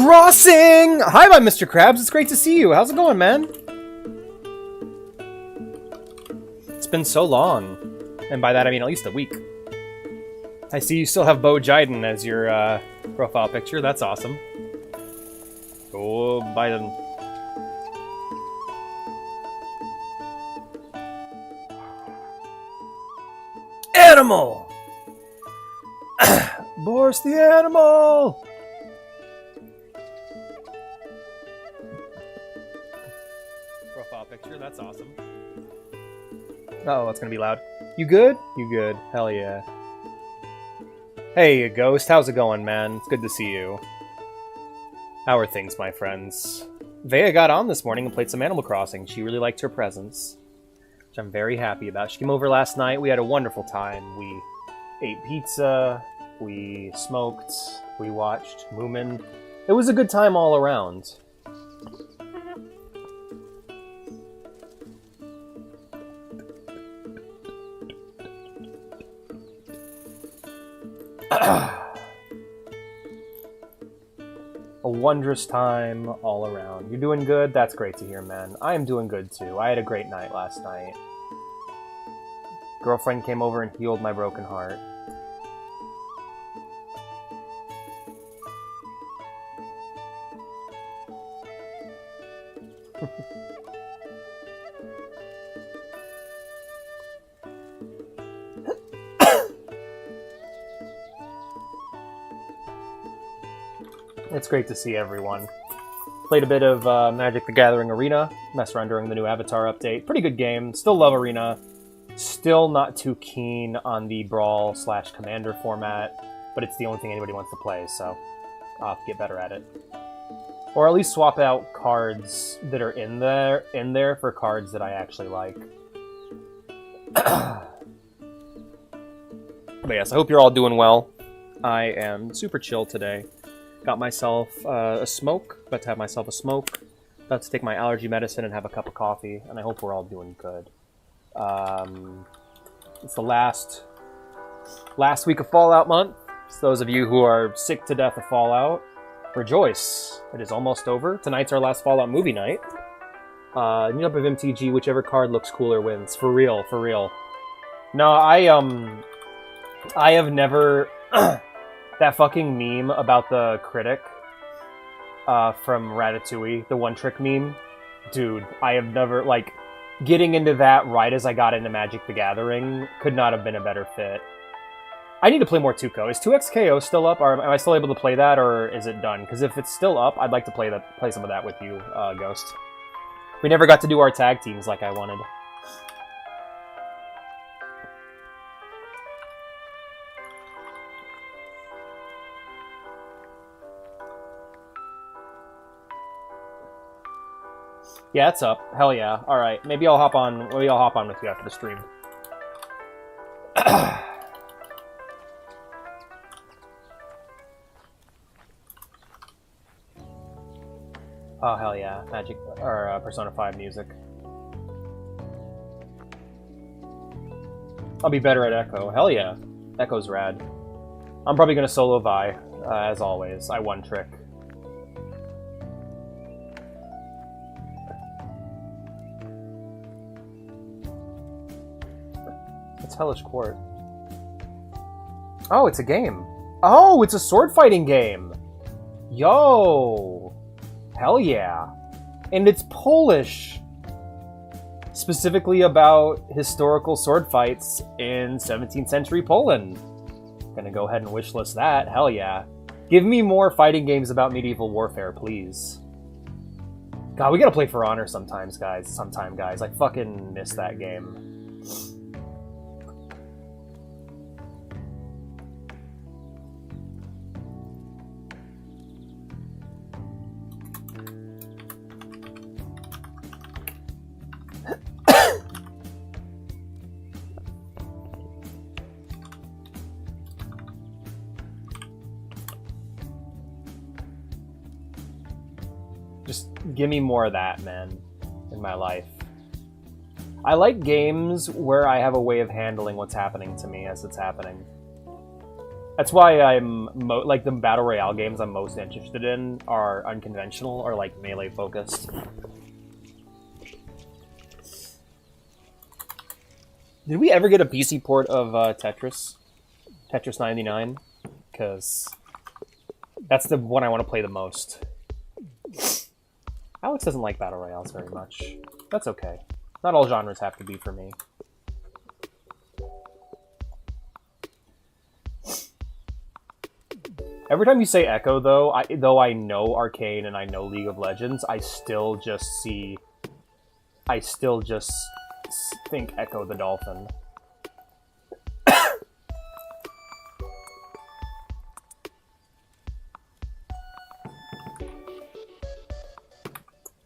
Crossing! Hi, Mr. Krabs. It's great to see you. How's it going, man? It's been so long. And by that, I mean at least a week. I see you still have Bo Jiden as your profile picture. That's awesome. Go Biden. Animal! Boris the animal! Profile picture, that's awesome. Uh-oh, that's gonna be loud. You good? You good. Hell yeah. Hey, Ghost, how's it going, man? It's good to see you. How are things, my friends? Vea got on this morning and played some Animal Crossing. She really liked her presence, which I'm very happy about. She came over last night. We had a wonderful time. We ate pizza, we smoked, we watched Moomin. It was a good time all around. A wondrous time all around. You're doing good? That's great to hear, man. I am doing good, too. I had a great night last night. Girlfriend came over and healed my broken heart. It's great to see everyone. Played a bit of Magic the Gathering Arena. Messed around during the new Avatar update. Pretty good game. Still love Arena. Still not too keen on the Brawl/Commander format, but it's the only thing anybody wants to play, so I'll have to get better at it. Or at least swap out cards that are in there for cards that I actually like. But yes, I hope you're all doing well. I am super chill today. Got myself a smoke. About to have myself a smoke. About to take my allergy medicine and have a cup of coffee, and I hope we're all doing good. It's the last week of Fallout month. So those of you who are sick to death of Fallout, rejoice. It is almost over. Tonight's our last Fallout movie night. Meet up with MTG, whichever card looks cooler wins. For real, for real. No, I have never... that fucking meme about the critic from Ratatouille, the one-trick meme. Dude, I have never, like... Getting into that right as I got into Magic the Gathering could not have been a better fit. I need to play more Tuco. Is 2XKO still up? Or am I still able to play that, or is it done? Because if it's still up, I'd like to play some of that with you, Ghost. We never got to do our tag teams like I wanted. Yeah, it's up. Hell yeah. Alright, maybe I'll hop on with you after the stream. Oh, hell yeah. Magic, or Persona 5 music. I'll be better at Echo. Hell yeah. Echo's rad. I'm probably gonna solo Vi, as always. I one-trick. It's Hellish Court. Oh, it's a game. Oh, it's a sword fighting game. Yo. Hell yeah. And it's Polish. Specifically about historical sword fights in 17th century Poland. Gonna go ahead and wishlist that. Hell yeah. Give me more fighting games about medieval warfare, please. God, we gotta play For Honor sometimes, guys. I fucking miss that game. Give me more of that, man, in my life. I like games where I have a way of handling what's happening to me as it's happening. That's why I'm like the battle royale games I'm most interested in are unconventional or like melee focused. Did we ever get a PC port of Tetris? Tetris 99? Because that's the one I want to play the most. Alex doesn't like battle royales very much. That's okay. Not all genres have to be for me. Every time you say Echo, though I know Arcane and I know League of Legends, I still just think Echo the Dolphin.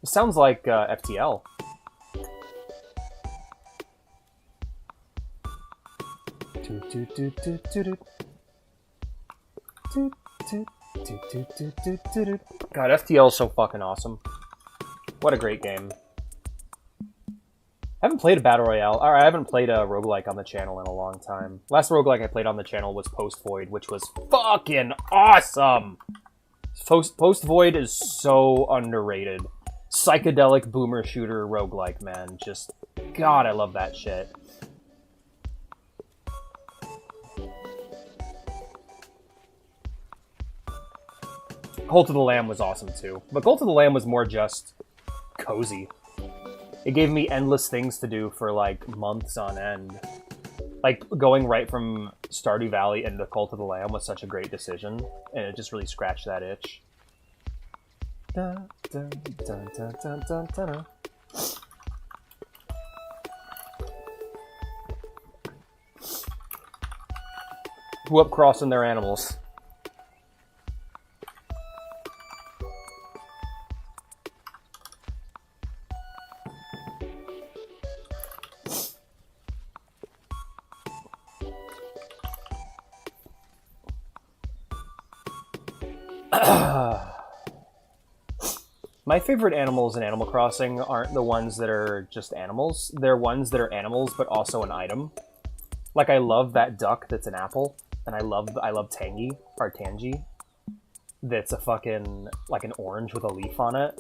It sounds like FTL. God, FTL is so fucking awesome. What a great game. I haven't played a battle royale, or I haven't played a roguelike on the channel in a long time. Last roguelike I played on the channel was Post Void, which was fucking awesome! Post Void is so underrated. Psychedelic boomer shooter roguelike, man. Just, God, I love that shit. Cult of the Lamb was awesome too, but Cult of the Lamb was more just cozy. It gave me endless things to do for like months on end. Like going right from Stardew Valley into Cult of the Lamb was such a great decision, and it just really scratched that itch. Dun, dun, dun, dun, dun, dun, dun. Who up crossing their animals? My favorite animals in Animal Crossing aren't the ones that are just animals. They're ones that are animals, but also an item. Like, I love that duck that's an apple, and I love Tangy, or Tangy, that's a fucking, like an orange with a leaf on it.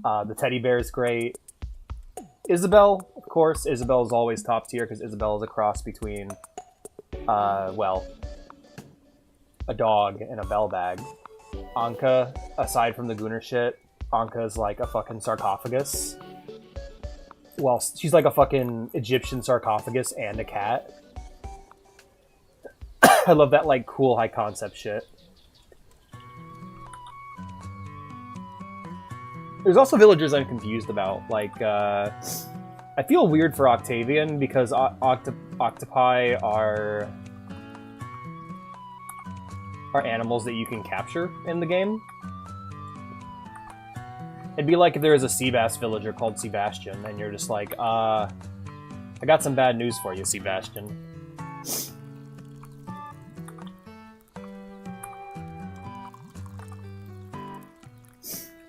The teddy bear is great. Isabelle, of course. Isabelle is always top tier, because Isabelle is a cross between, well, a dog and a bell bag. Anka, aside from the Gooner shit, Anka's like a fucking sarcophagus. Well, she's like a fucking Egyptian sarcophagus and a cat. I love that, like, cool high concept shit. There's also villagers I'm confused about. Like, I feel weird for Octavian because octopi are animals that you can capture in the game. It'd be like if there was a Seabass villager called Sebastian, and you're just like, I got some bad news for you, Sebastian.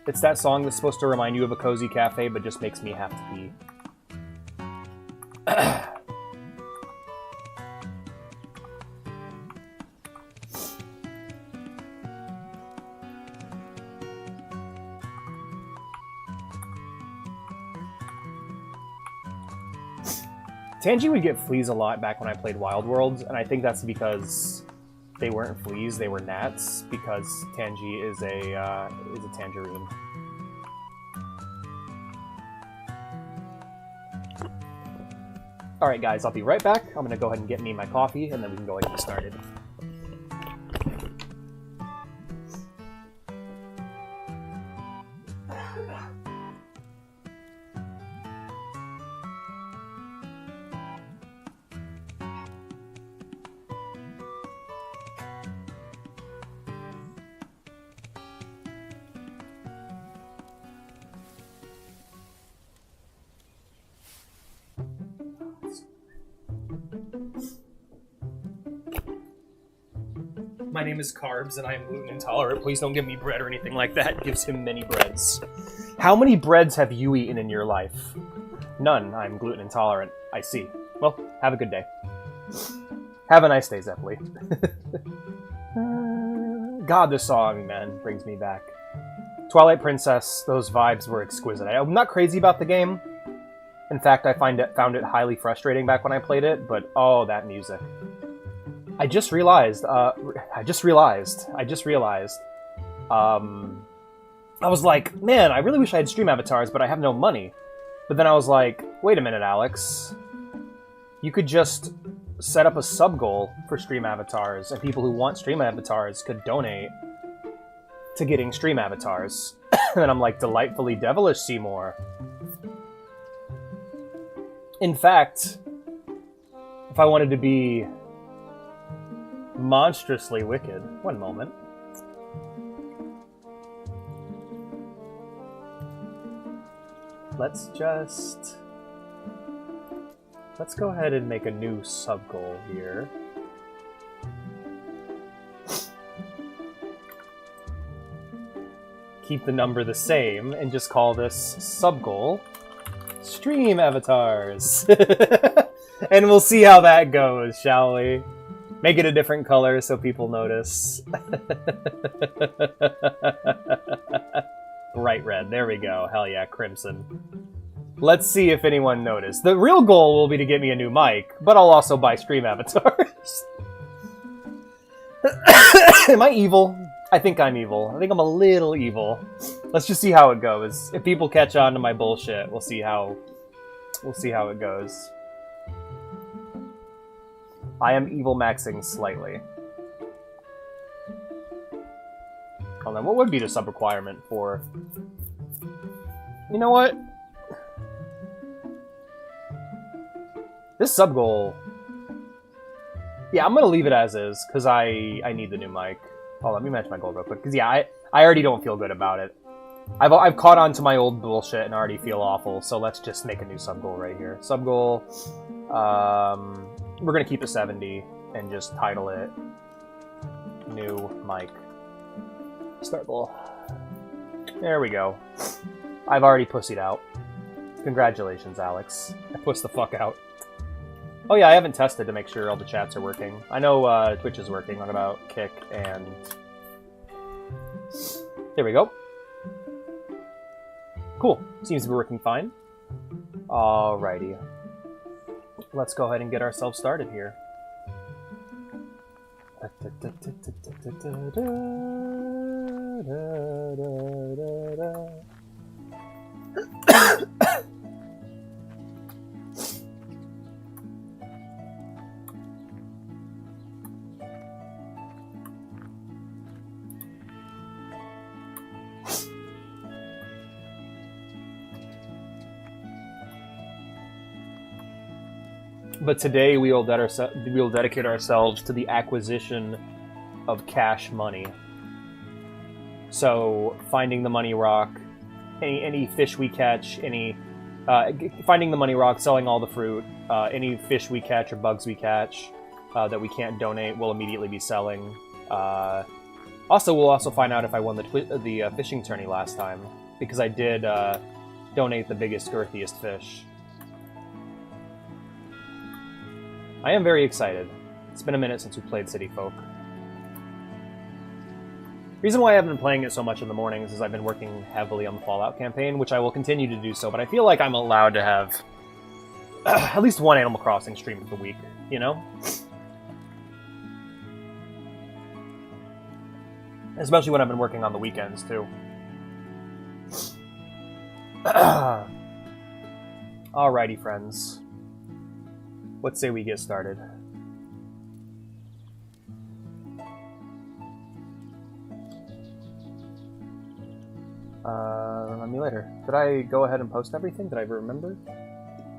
It's that song that's supposed to remind you of a cozy cafe, but just makes me have to pee. Tangy would get fleas a lot back when I played Wild Worlds, and I think that's because they weren't fleas, they were gnats, because Tangy is a tangerine. Alright guys, I'll be right back. I'm gonna go ahead and get me my coffee, and then we can go ahead and get started. My name is Carbs, and I am gluten intolerant. Please don't give me bread or anything like that. Gives him many breads. How many breads have you eaten in your life? None. I'm gluten intolerant. I see. Well, have a good day. Have a nice day, Zeppeli. God, this song, man, brings me back. Twilight Princess, those vibes were exquisite. I'm not crazy about the game. In fact, I found it highly frustrating back when I played it, but oh, that music. I just realized, I was like, man, I really wish I had stream avatars, but I have no money. But then I was like, wait a minute, Alex. You could just set up a sub-goal for stream avatars, and people who want stream avatars could donate to getting stream avatars. And I'm like, delightfully devilish, Seymour. In fact, if I wanted to be monstrously wicked, one moment. Let's go ahead and make a new sub-goal here. Keep the number the same and just call this sub-goal Stream Avatars. And we'll see how that goes, shall we? Make it a different color so people notice. Bright red, there we go. Hell yeah, crimson. Let's see if anyone noticed. The real goal will be to get me a new mic, but I'll also buy stream avatars. Am I evil? I think I'm evil. I think I'm a little evil. Let's just see how it goes. If people catch on to my bullshit, we'll see how it goes. I am evil maxing slightly. Hold on, what would be the sub requirement for? You know what? This sub goal. Yeah, I'm gonna leave it as is because I need the new mic. Hold on, let me match my goal real quick. Because yeah, I already don't feel good about it. I've caught on to my old bullshit and already feel awful. So let's just make a new sub goal right here. Sub goal. We're gonna keep it 70 and just title it New Mic. Start goal. There we go. I've already pussied out. Congratulations, Alex. I pussed the fuck out. Oh yeah, I haven't tested to make sure all the chats are working. I know Twitch is working. What about Kick and... There we go. Cool. Seems to be working fine. Alrighty. Let's go ahead and get ourselves started here. But today we will dedicate ourselves to the acquisition of cash money. So finding the money rock, any fish we catch, finding the money rock, selling all the fruit, any fish we catch or bugs we catch that we can't donate, we'll immediately be selling. We'll also find out if I won the fishing tourney last time, because I did donate the biggest, girthiest fish. I am very excited. It's been a minute since we played City Folk. Reason why I haven't been playing it so much in the mornings is I've been working heavily on the Fallout campaign, which I will continue to do so, but I feel like I'm allowed to have at least one Animal Crossing stream per week, you know? Especially when I've been working on the weekends, too. Alrighty, friends. Let's say we get started. Remind me later. Did I go ahead and post everything? Did I remember?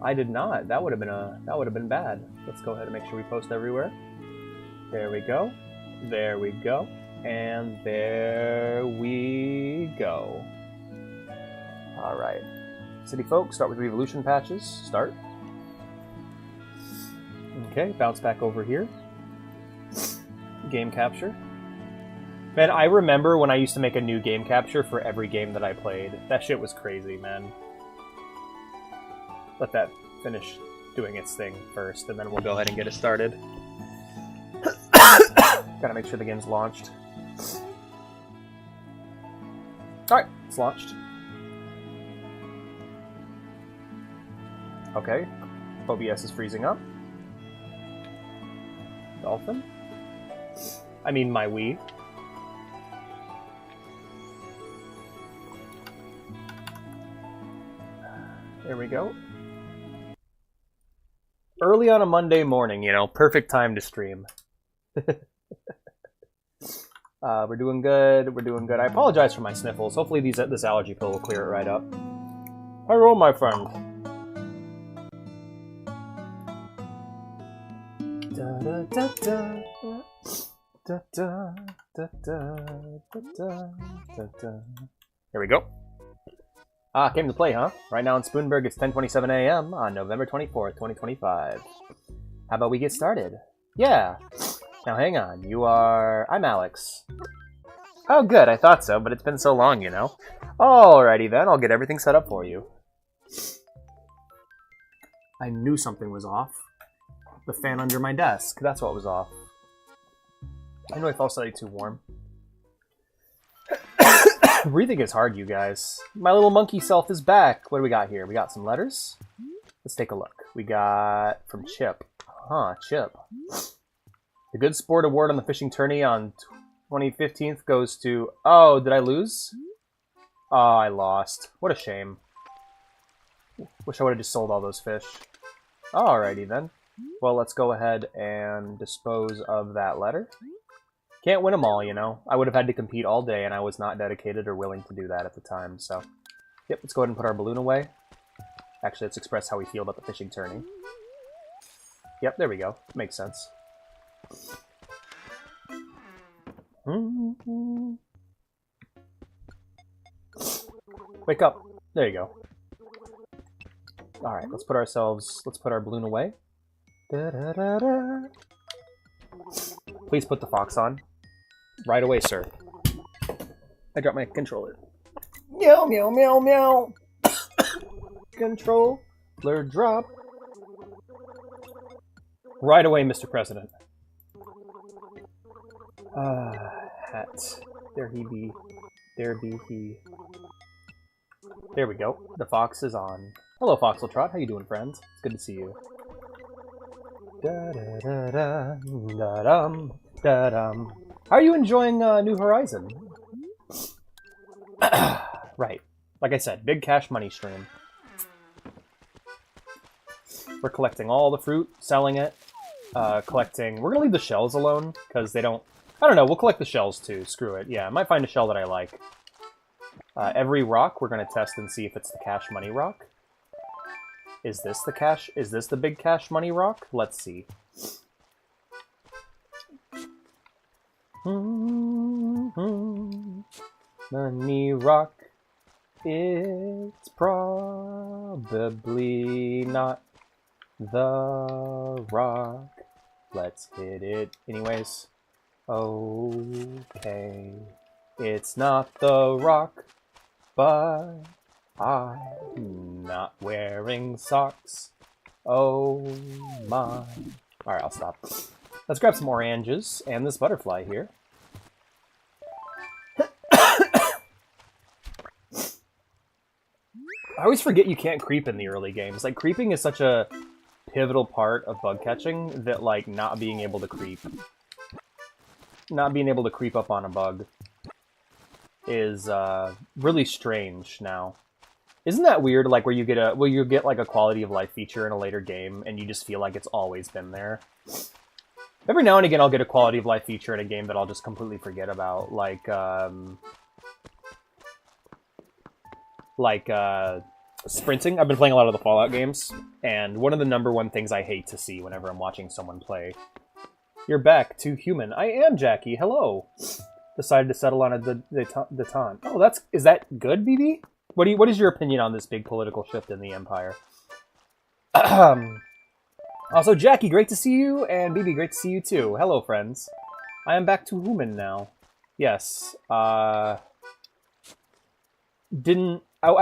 I did not. That would have been bad. Let's go ahead and make sure we post everywhere. There we go. There we go. And there we go. Alright. City Folk, start with Revolution patches. Start. Okay, bounce back over here. Game capture. Man, I remember when I used to make a new game capture for every game that I played. That shit was crazy, man. Let that finish doing its thing first, and then we'll go ahead and get it started. Gotta make sure the game's launched. Alright, it's launched. Okay. OBS is freezing up. Dolphin? I mean, my Wii. There we go. Early on a Monday morning, you know, perfect time to stream. We're doing good. We're doing good. I apologize for my sniffles. Hopefully this allergy pill will clear it right up. Hello, my friend. Da, da, da, da. Da, da, da, da, da, da, da. Here we go. Came to play, huh? Right now in Spoonburg, it's 10:27 a.m. on November 24th, 2025. How about we get started? Yeah. Now hang on. I'm Alex. Oh, good. I thought so, but it's been so long, you know. Alrighty then. I'll get everything set up for you. I knew something was off. The fan under my desk. That's what was off. I know I felt slightly too warm. Breathing is hard, you guys. My little monkey self is back. What do we got here? We got some letters. Let's take a look. We got from Chip. Huh, Chip. The Good Sport Award on the fishing tourney on 2015 goes to... Oh, did I lose? Oh, I lost. What a shame. Wish I would have just sold all those fish. Alrighty then. Well, let's go ahead and dispose of that letter. Can't win them all, you know. I would have had to compete all day, and I was not dedicated or willing to do that at the time, so... Yep, let's go ahead and put our balloon away. Actually, let's express how we feel about the fishing tourney. Yep, there we go. Makes sense. Wake up. There you go. Alright, let's put our balloon away. Da, da, da, da. Please put the fox on. Right away, sir. I dropped my controller. Meow, meow, meow, meow. Controller drop. Right away, Mr. President. Hat. There he be. There be he. There we go. The fox is on. Hello, Foxeltrot. How you doing, friends? It's good to see you. Da da da da da dum da dum. How are you enjoying New Horizon? Right. Like I said, big cash money stream. We're collecting all the fruit, selling it, collecting... We're gonna leave the shells alone, because they don't... I don't know, we'll collect the shells too, screw it. Yeah, I might find a shell that I like. Every rock, we're gonna test and see if it's the cash money rock. Is this the big cash money rock? Let's see. Money rock. It's probably not the rock. Let's hit it anyways. Okay. It's not the rock, but I'm not wearing socks. Oh my. Alright, I'll stop. Let's grab some oranges and this butterfly here. I always forget you can't creep in the early games. Like, creeping is such a pivotal part of bug catching that, like, not being able to creep up on a bug is really strange now. Isn't that weird? Like, where you get like a quality of life feature in a later game, and you just feel like it's always been there. Every now and again, I'll get a quality of life feature in a game that I'll just completely forget about, like sprinting. I've been playing a lot of the Fallout games, and one of the #1 things I hate to see whenever I'm watching someone play. You're back to human. I am Jackie. Hello. Decided to settle on a detente. Oh, is that good, BB? What is your opinion on this big political shift in the Empire? Also, Jackie, great to see you, and BB, great to see you too. Hello, friends. I am back to human now. Yes. I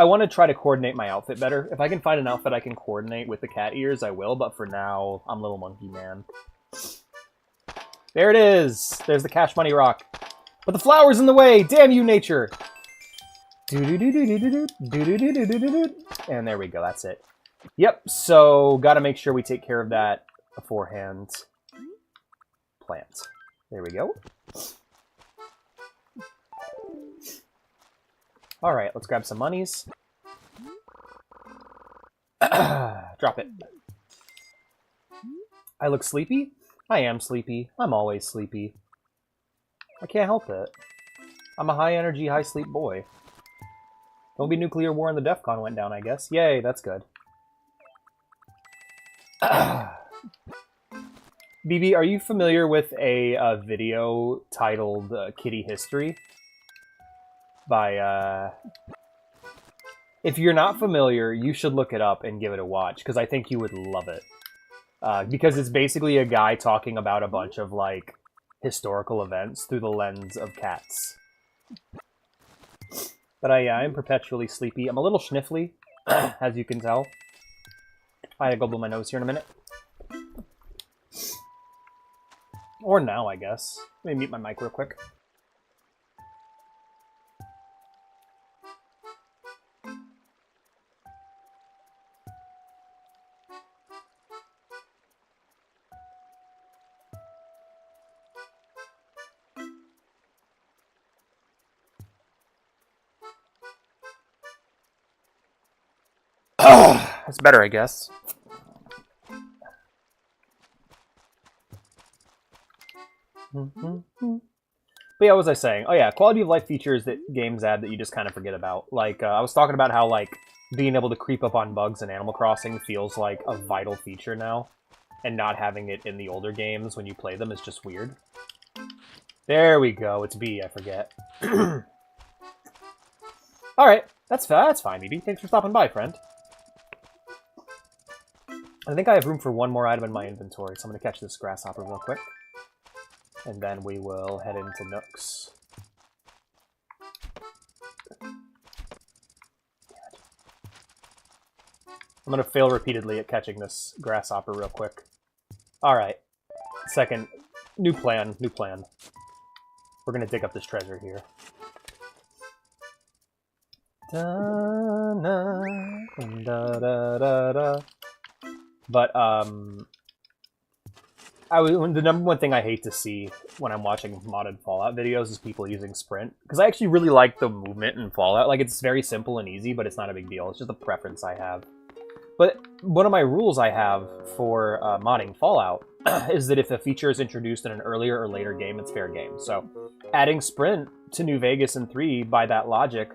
want to try to coordinate my outfit better. If I can find an outfit I can coordinate with the cat ears, I will, but for now, I'm Little Monkey Man. There it is. There's the cash money rock. But the flower's in the way. Damn you, nature. And there we go. That's it. Yep. So got to make sure we take care of that beforehand. Plant. There we go. All right. Let's grab some monies. Drop it. I look sleepy? I am sleepy. I'm always sleepy. I can't help it. I'm a high-energy, high-sleep boy. Don't be nuclear war and the DEF CON went down, I guess. Yay, that's good. BB, are you familiar with a video titled Kitty History? By, If you're not familiar, you should look it up and give it a watch, because I think you would love it. Because it's basically a guy talking about a bunch of, like, historical events through the lens of cats. But I'm perpetually sleepy. I'm a little sniffly, as you can tell. I gotta blow my nose here in a minute. Or now, I guess. Let me mute my mic real quick. That's better, I guess. But yeah, what was I saying? Oh yeah, quality of life features that games add that you just kind of forget about. Like, I was talking about how, like, being able to creep up on bugs in Animal Crossing feels like a vital feature now. And not having it in the older games when you play them is just weird. There we go. It's B, I forget. Alright, that's fine, BB. Thanks for stopping by, friend. I think I have room for one more item in my inventory, so I'm going to catch this grasshopper real quick. And then we will head into Nooks. I'm going to fail repeatedly at catching this grasshopper real quick. Alright. Second. New plan. We're going to dig up this treasure here. Da-na-da-da-da-da. But, the number one thing I hate to see when I'm watching modded Fallout videos is people using Sprint. Because I actually really like the movement in Fallout. Like, it's very simple and easy, but it's not a big deal. It's just a preference I have. But one of my rules I have for modding Fallout is that if a feature is introduced in an earlier or later game, it's fair game. So, adding Sprint to New Vegas and 3 by that logic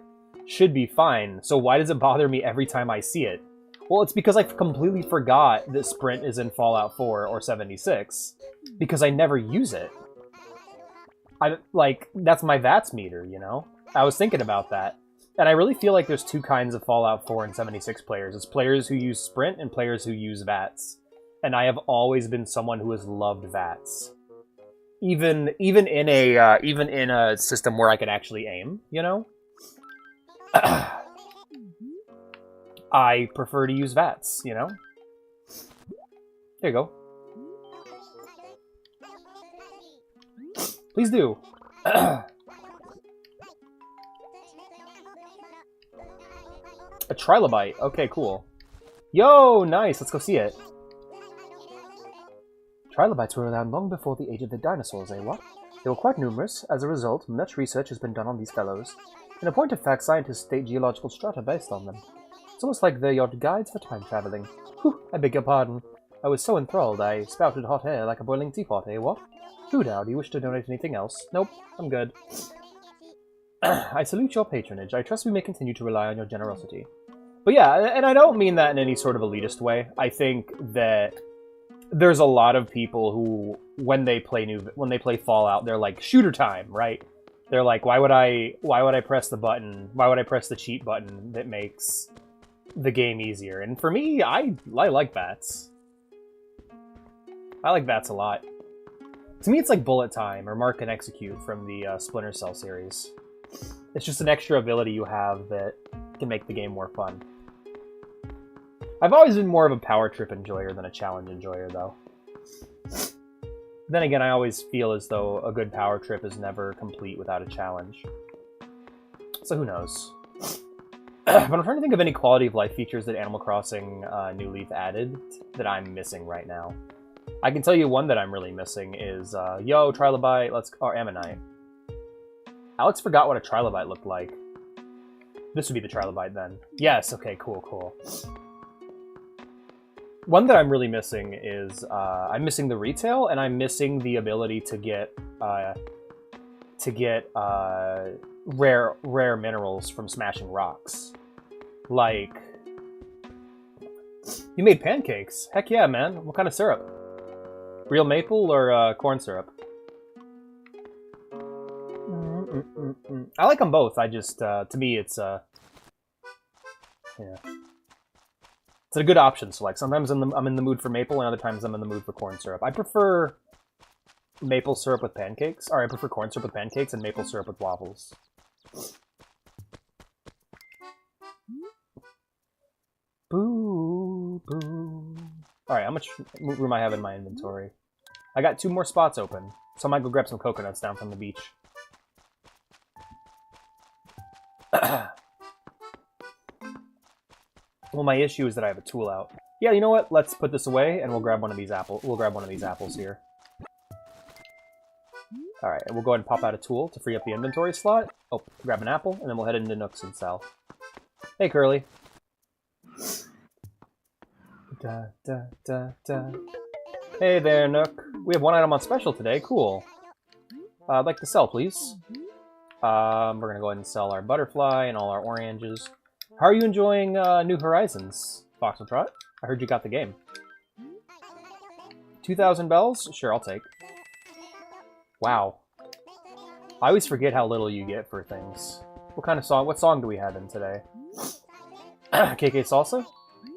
should be fine. So why does it bother me every time I see it? Well, it's because I completely forgot that Sprint is in Fallout 4 or 76, because I never use it. That's my VATS meter, you know? I was thinking about that. And I really feel like there's two kinds of Fallout 4 and 76 players. It's players who use Sprint and players who use VATS. And I have always been someone who has loved VATS. Even in a system where I can actually aim, you know? I prefer to use VATS, you know? There you go. Please do. A trilobite. Okay, cool. Yo, nice. Let's go see it. Trilobites were around long before the age of the dinosaurs, eh, what? They were quite numerous. As a result, much research has been done on these fellows. In a point of fact, scientists state geological strata based on them. It's almost like they're your guides for time traveling. Whew, I beg your pardon. I was so enthralled, I spouted hot air like a boiling teapot, eh, what? Who now? Do you wish to donate anything else? Nope, I'm good. I salute your patronage. I trust we may continue to rely on your generosity. But yeah, and I don't mean that in any sort of elitist way. I think that there's a lot of people who, when they play Fallout, they're like, shooter time, right? They're like, why would I press the button? Why would I press the cheat button that makes the game easier? And for me, I like VATS. I like VATS a lot. To me, it's like bullet time or mark and execute from the Splinter Cell series. It's just an extra ability you have that can make the game more fun. I've always been more of a power trip enjoyer than a challenge enjoyer, though. Then again, I always feel as though a good power trip is never complete without a challenge. So who knows? But I'm trying to think of any quality of life features that Animal Crossing New Leaf added that I'm missing right now. I can tell you one that I'm really missing is, yo, Trilobite, or Ammonite. Alex forgot what a Trilobite looked like. This would be the Trilobite then. Yes, okay, cool. One that I'm really missing is, I'm missing the retail, and I'm missing the ability to get rare minerals from smashing rocks. Like, you made pancakes. Heck yeah, man. What kind of syrup? Real maple or corn syrup? I like them both. I just, to me, it's, yeah. It's a good option. So, like, sometimes I'm in the mood for maple, and other times I'm in the mood for corn syrup. I prefer maple syrup with pancakes. Or I prefer corn syrup with pancakes and maple syrup with waffles. Boo, boo. Alright, how much room I have in my inventory? I got 2 more spots open, so I might go grab some coconuts down from the beach. Well, my issue is that I have a tool out. Yeah, you know what? Let's put this away, and we'll grab one of these apples. We'll grab one of these apples here. Alright, we'll go ahead and pop out a tool to free up the inventory slot. Oh, grab an apple, and then we'll head into Nooks and sell. Hey, Curly. Da, da, da, da. Hey there, Nook. We have 1 item on special today. Cool. I'd like to sell, please. We're going to go ahead and sell our butterfly and all our oranges. How are you enjoying New Horizons, Foxtrot? I heard you got the game. 2,000 bells? Sure, I'll take. Wow. I always forget how little you get for things. What song do we have in today? KK Salsa?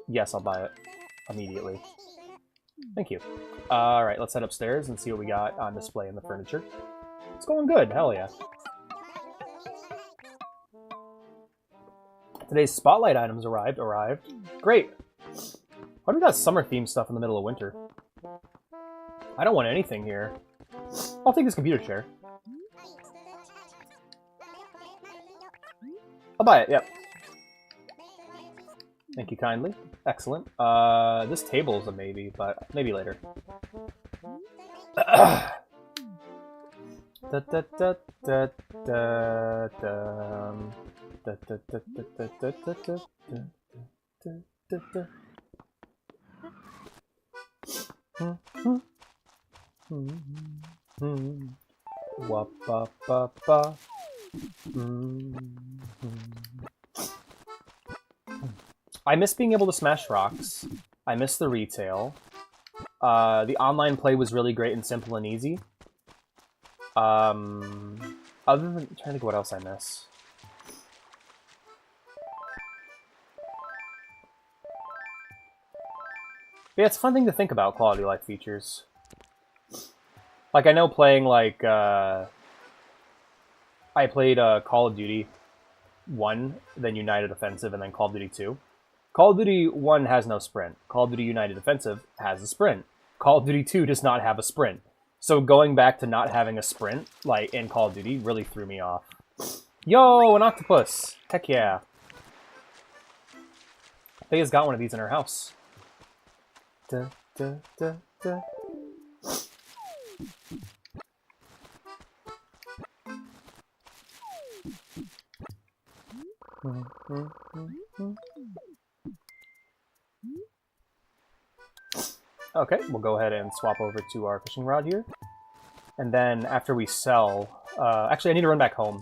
Yes, I'll buy it. Immediately. Thank you. Alright, let's head upstairs and see what we got on display in the furniture. It's going good, hell yeah. Today's spotlight items arrived. Great! Why do we got summer-themed stuff in the middle of winter? I don't want anything here. I'll take this computer chair. I'll buy it, yep. Thank you kindly. Excellent. This table is a maybe, but maybe later. I miss being able to smash rocks. I miss the retail. The online play was really great and simple and easy. Other than trying to think of what else I miss. But yeah, it's a fun thing to think about, quality of life features. Like, I know playing, like, I played Call of Duty 1, then United Offensive, and then Call of Duty 2. Call of Duty 1 has no sprint. Call of Duty United Offensive has a sprint. Call of Duty 2 does not have a sprint. So going back to not having a sprint, like, in Call of Duty, really threw me off. Yo, an octopus! Heck yeah. Thea's got one of these in her house. Da, da, da, da. Okay, we'll go ahead and swap over to our fishing rod here. And then after we sell... actually, I need to run back home.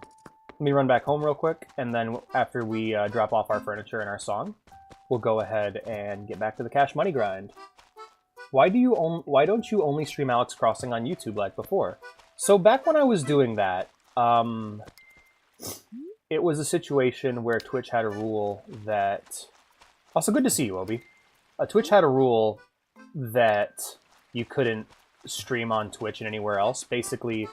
Let me run back home real quick, and then after we drop off our furniture and our song, we'll go ahead and get back to the cash money grind. Why don't you only stream Alex Crossing on YouTube like before? So back when I was doing that, it was a situation where Twitch had a rule that... Also, good to see you, Obi. Twitch had a rule that you couldn't stream on Twitch and anywhere else. Basically,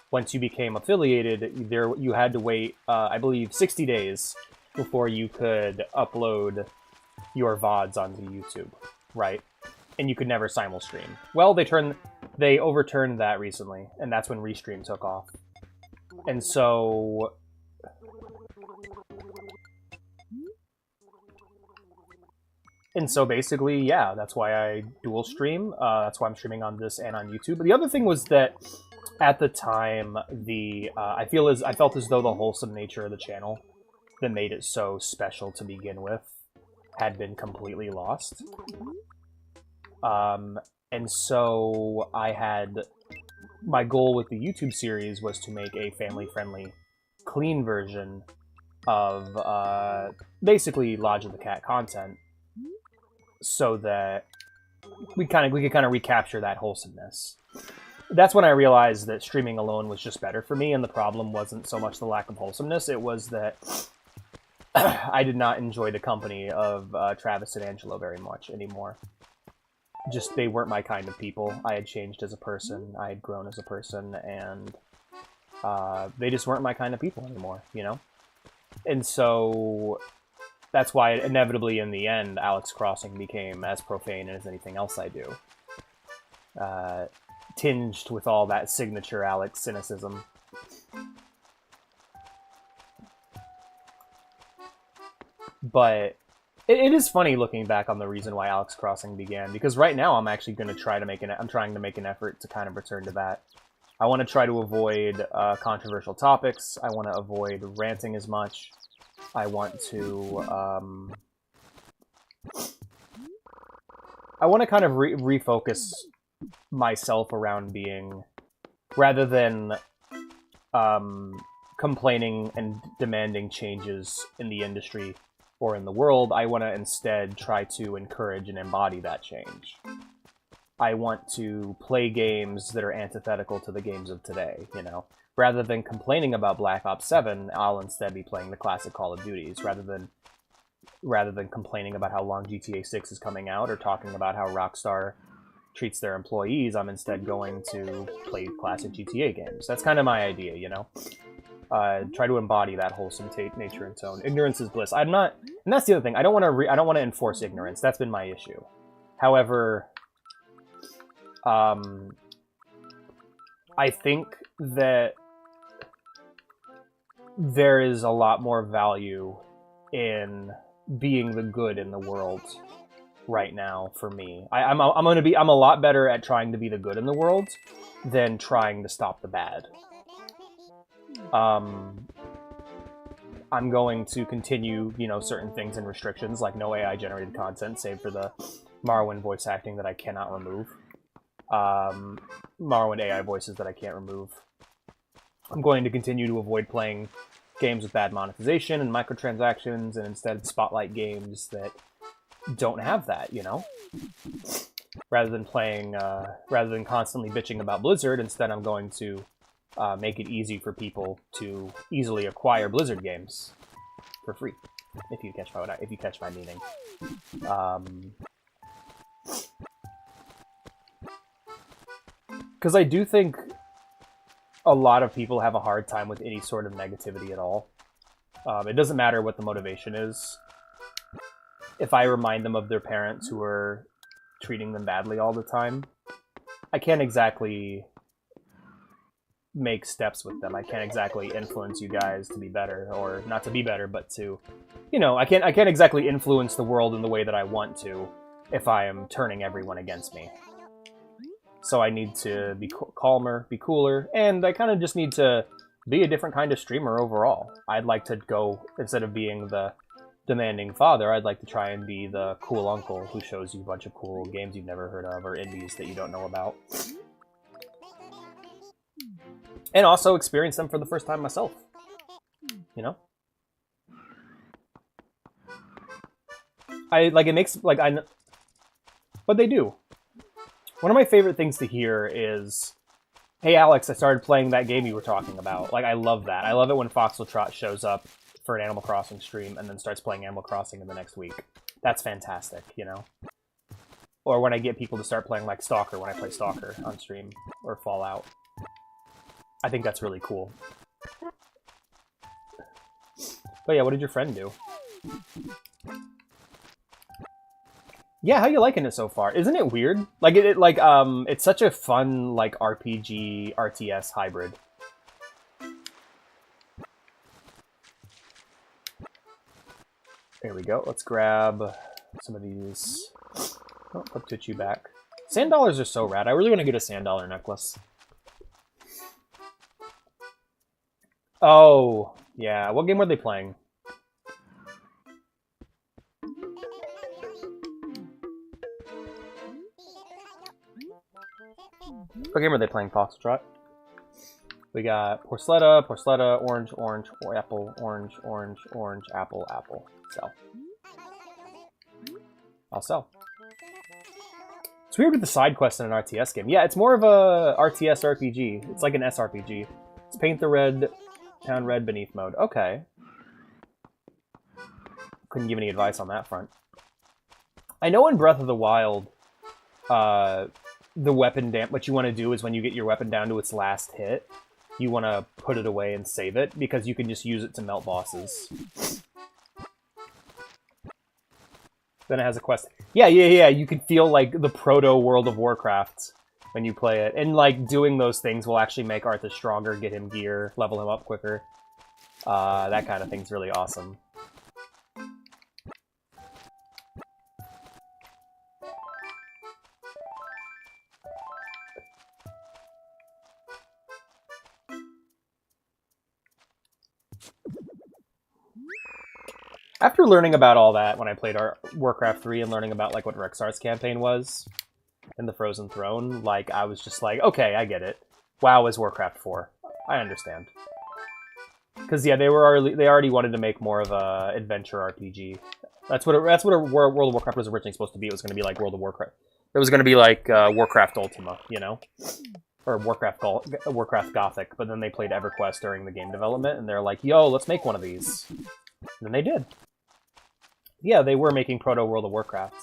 once you became affiliated, you had to wait, I believe, 60 days before you could upload your VODs onto YouTube, right? And you could never simul-stream. Well, they turned They overturned that recently, and that's when Restream took off. And so... basically, yeah, that's why I dual stream. That's why I'm streaming on this and on YouTube. But the other thing was that at the time, I felt as though the wholesome nature of the channel that made it so special to begin with had been completely lost. And so my goal with the YouTube series was to make a family-friendly, clean version of basically Lodge of the Cat content, so that we could kind of recapture that wholesomeness. That's when I realized that streaming alone was just better for me, and the problem wasn't so much the lack of wholesomeness, it was that I did not enjoy the company of Travis and Angelo very much anymore. Just, they weren't my kind of people. I had changed as a person, I had grown as a person, and they just weren't my kind of people anymore, you know? And so that's why, inevitably, in the end, Alex Crossing became as profane as anything else I do. Tinged with all that signature Alex cynicism. But it is funny looking back on the reason why Alex Crossing began, because right now I'm actually going to try to I'm trying to make an effort to kind of return to that. I want to try to avoid controversial topics. I want to avoid ranting as much. I want to kind of refocus myself around being, rather than complaining and demanding changes in the industry or in the world, I want to instead try to encourage and embody that change. I want to play games that are antithetical to the games of today, you know? Rather than complaining about Black Ops 7, I'll instead be playing the classic Call of Duties. Rather than complaining about how long GTA 6 is coming out, or talking about how Rockstar treats their employees, I'm instead going to play classic GTA games. That's kind of my idea, you know? Try to embody that wholesome nature and tone. Ignorance is bliss. I'm not, and that's the other thing. I don't want to enforce ignorance. That's been my issue. However, I think that there is a lot more value in being the good in the world right now for me. I'm a lot better at trying to be the good in the world than trying to stop the bad. I'm going to continue, you know, certain things and restrictions, like no AI generated content, save for the Morrowind voice acting that I cannot remove. Morrowind AI voices that I can't remove. I'm going to continue to avoid playing games with bad monetization and microtransactions, and instead spotlight games that don't have that, you know? Rather than constantly bitching about Blizzard, instead I'm going to make it easy for people to easily acquire Blizzard games for free, if you catch my meaning. Because I do think a lot of people have a hard time with any sort of negativity at all. It doesn't matter what the motivation is. If I remind them of their parents who are treating them badly all the time, I can't exactly make steps with them. I can't exactly influence you guys to be better, or not to be better, but to, you know, I can't exactly influence the world in the way that I want to if I am turning everyone against me. So I need to be calmer, be cooler, and I kind of just need to be a different kind of streamer overall. I'd like to go, instead of being the demanding father, I'd like to try and be the cool uncle who shows you a bunch of cool games you've never heard of, or indies that you don't know about. And also experience them for the first time myself. You know? But they do. One of my favorite things to hear is, hey Alex, I started playing that game you were talking about. Like, I love that. I love it when Foxeltrot shows up for an Animal Crossing stream and then starts playing Animal Crossing in the next week. That's fantastic, you know? Or when I get people to start playing like Stalker when I play Stalker on stream, or Fallout. I think that's really cool. But yeah, what did your friend do? Yeah, how you liking it so far? Isn't it weird? Like it's such a fun like RPG RTS hybrid. There we go. Let's grab some of these. Oh, put Tuchu back. Sand dollars are so rad. I really want to get a sand dollar necklace. Oh, yeah. What game were they playing? What game are they playing, Foxtrot? We got Porceletta, orange, or apple, orange, apple. Sell. I'll sell. It's weird with the side quest in an RTS game. Yeah, it's more of a RTS RPG. It's like an SRPG. It's Paint the Red, Town Red Beneath mode. Okay. Couldn't give any advice on that front. I know in Breath of the Wild, the weapon what you want to do is when you get your weapon down to its last hit, you want to put it away and save it, because you can just use it to melt bosses. Then it has a quest. Yeah, you can feel like the proto World of Warcraft when you play it. And like doing those things will actually make Arthas stronger, get him gear, level him up quicker. That kind of thing's really awesome. After learning about all that when I played Warcraft 3 and learning about like what Rexxar's campaign was in the Frozen Throne, like I was just like, okay, I get it. WoW is Warcraft 4. I understand. Because yeah, they already wanted to make more of a adventure RPG. That's what World of Warcraft was originally supposed to be. It was going to be like World of Warcraft. It was going to be like Warcraft Ultima, you know, or Warcraft Gothic. But then they played EverQuest during the game development, and they're like, "Yo, let's make one of these." And then they did. Yeah, they were making proto World of Warcraft.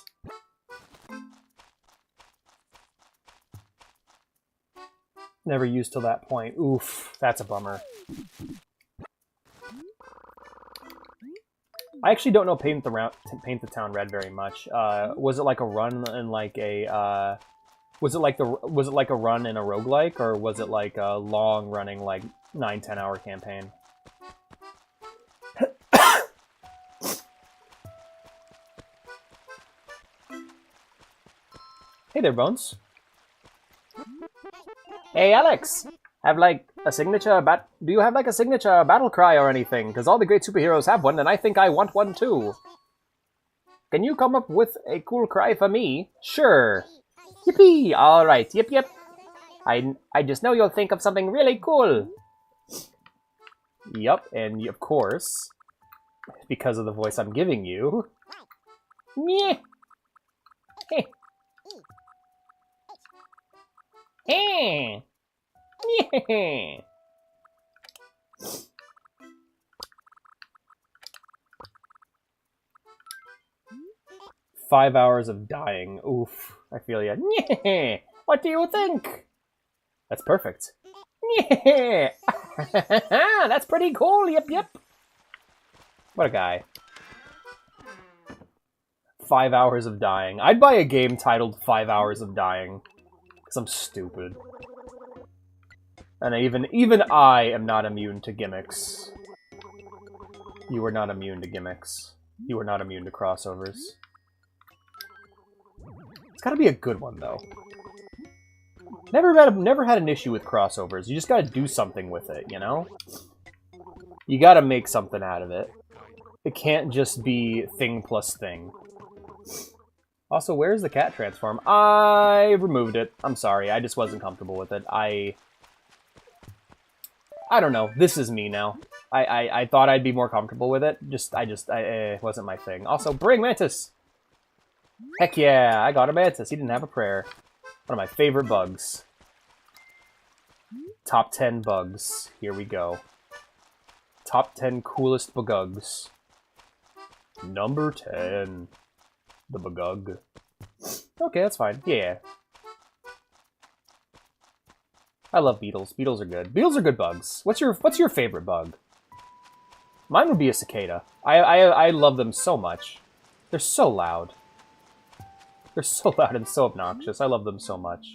Never used till that point. Oof, that's a bummer. I actually don't know Paint the Town Red very much. Was it like a run in like a was it like a run in a roguelike, or was it like a long running like 9-10 hour campaign? Hey there, Bones. Hey, Alex! Have like a signature do you have like a signature battle cry or anything? Because all the great superheroes have one, and I think I want one too. Can you come up with a cool cry for me? Sure. Yippee! Alright, yip. I just know you'll think of something really cool. Yup, and of course, because of the voice I'm giving you. Meh. Hey. Hey. Yeah. 5 hours of dying. Oof. I feel ya. Yeah. What do you think? That's perfect. Yeah. That's pretty cool. Yep. What a guy. 5 hours of dying. I'd buy a game titled 5 Hours of Dying. Because I'm stupid. And even I am not immune to gimmicks. You are not immune to gimmicks. You are not immune to crossovers. It's gotta be a good one, though. Never had an issue with crossovers. You just gotta do something with it, you know? You gotta make something out of it. It can't just be thing plus thing. Also, where's the cat transform? I removed it. I'm sorry, I just wasn't comfortable with it. I don't know. This is me now. I thought I'd be more comfortable with it. It wasn't my thing. Also, bring Mantis! Heck yeah, I got a Mantis. He didn't have a prayer. One of my favorite bugs. Top 10 bugs. Here we go. Top 10 coolest bugugs. Number 10. The bugug. Okay, that's fine. Yeah. I love beetles. Beetles are good. Beetles are good bugs. What's your favorite bug? Mine would be a cicada. I love them so much. They're so loud. They're so loud and so obnoxious. I love them so much.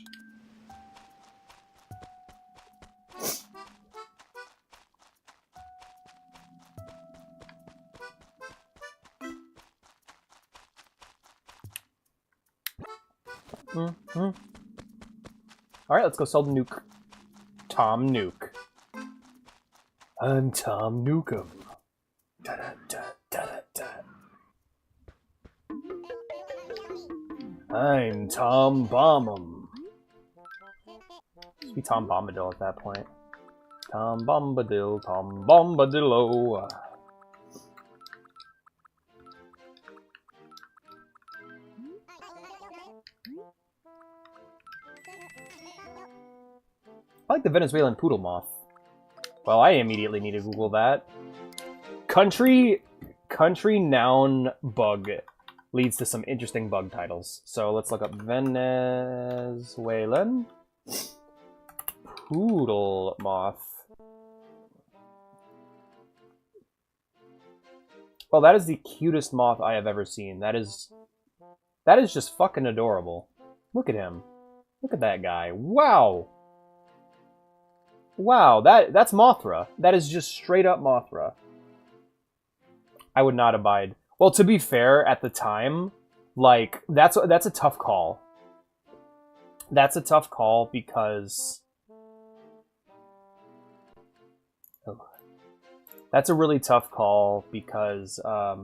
Mm-hmm. Alright, let's go sell the Nuke. Tom Nuke. I'm Tom Nukem. Da -da -da -da -da -da. I'm Tom Bombadil. Should be Tom Bombadil at that point. Tom Bombadil, Tom Bombadillo. I like the Venezuelan poodle moth. Well, I immediately need to Google that. Country noun bug leads to some interesting bug titles. So let's look up Venezuelan poodle moth. Well, that is the cutest moth I have ever seen. That is just fucking adorable. Look at him. Look at that guy. Wow. Wow, that's Mothra. That is just straight up Mothra. I would not abide. Well, to be fair, at the time, like, that's a tough call. That's a tough call because... Oh. That's a really tough call because, I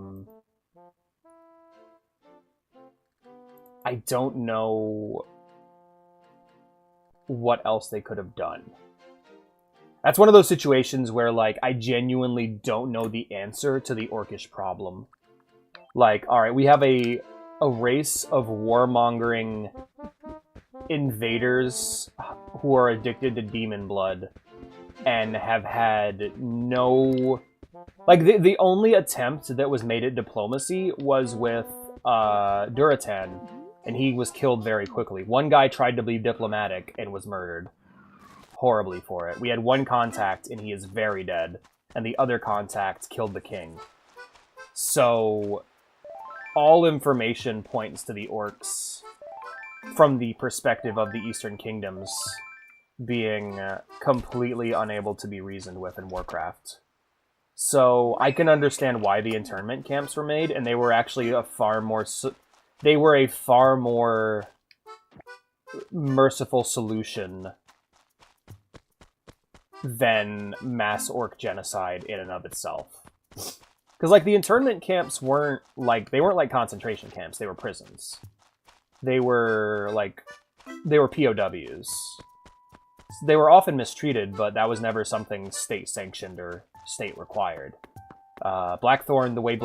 don't know what else they could have done. That's one of those situations where, like, I genuinely don't know the answer to the orcish problem. Like, alright, we have a race of warmongering invaders who are addicted to demon blood and have had no... Like, the only attempt that was made at diplomacy was with Duratan, and he was killed very quickly. One guy tried to be diplomatic and was murdered. Horribly for it. We had one contact and he is very dead, and the other contact killed the king. So all information points to the orcs from the perspective of the Eastern Kingdoms being completely unable to be reasoned with in Warcraft. So I can understand why the internment camps were made, and they were actually a far more merciful solution than mass orc genocide in and of itself. Because, like, the internment camps weren't like concentration camps, they were prisons. They were POWs. They were often mistreated, but that was never something state-sanctioned or state-required. Blackthorn, the way that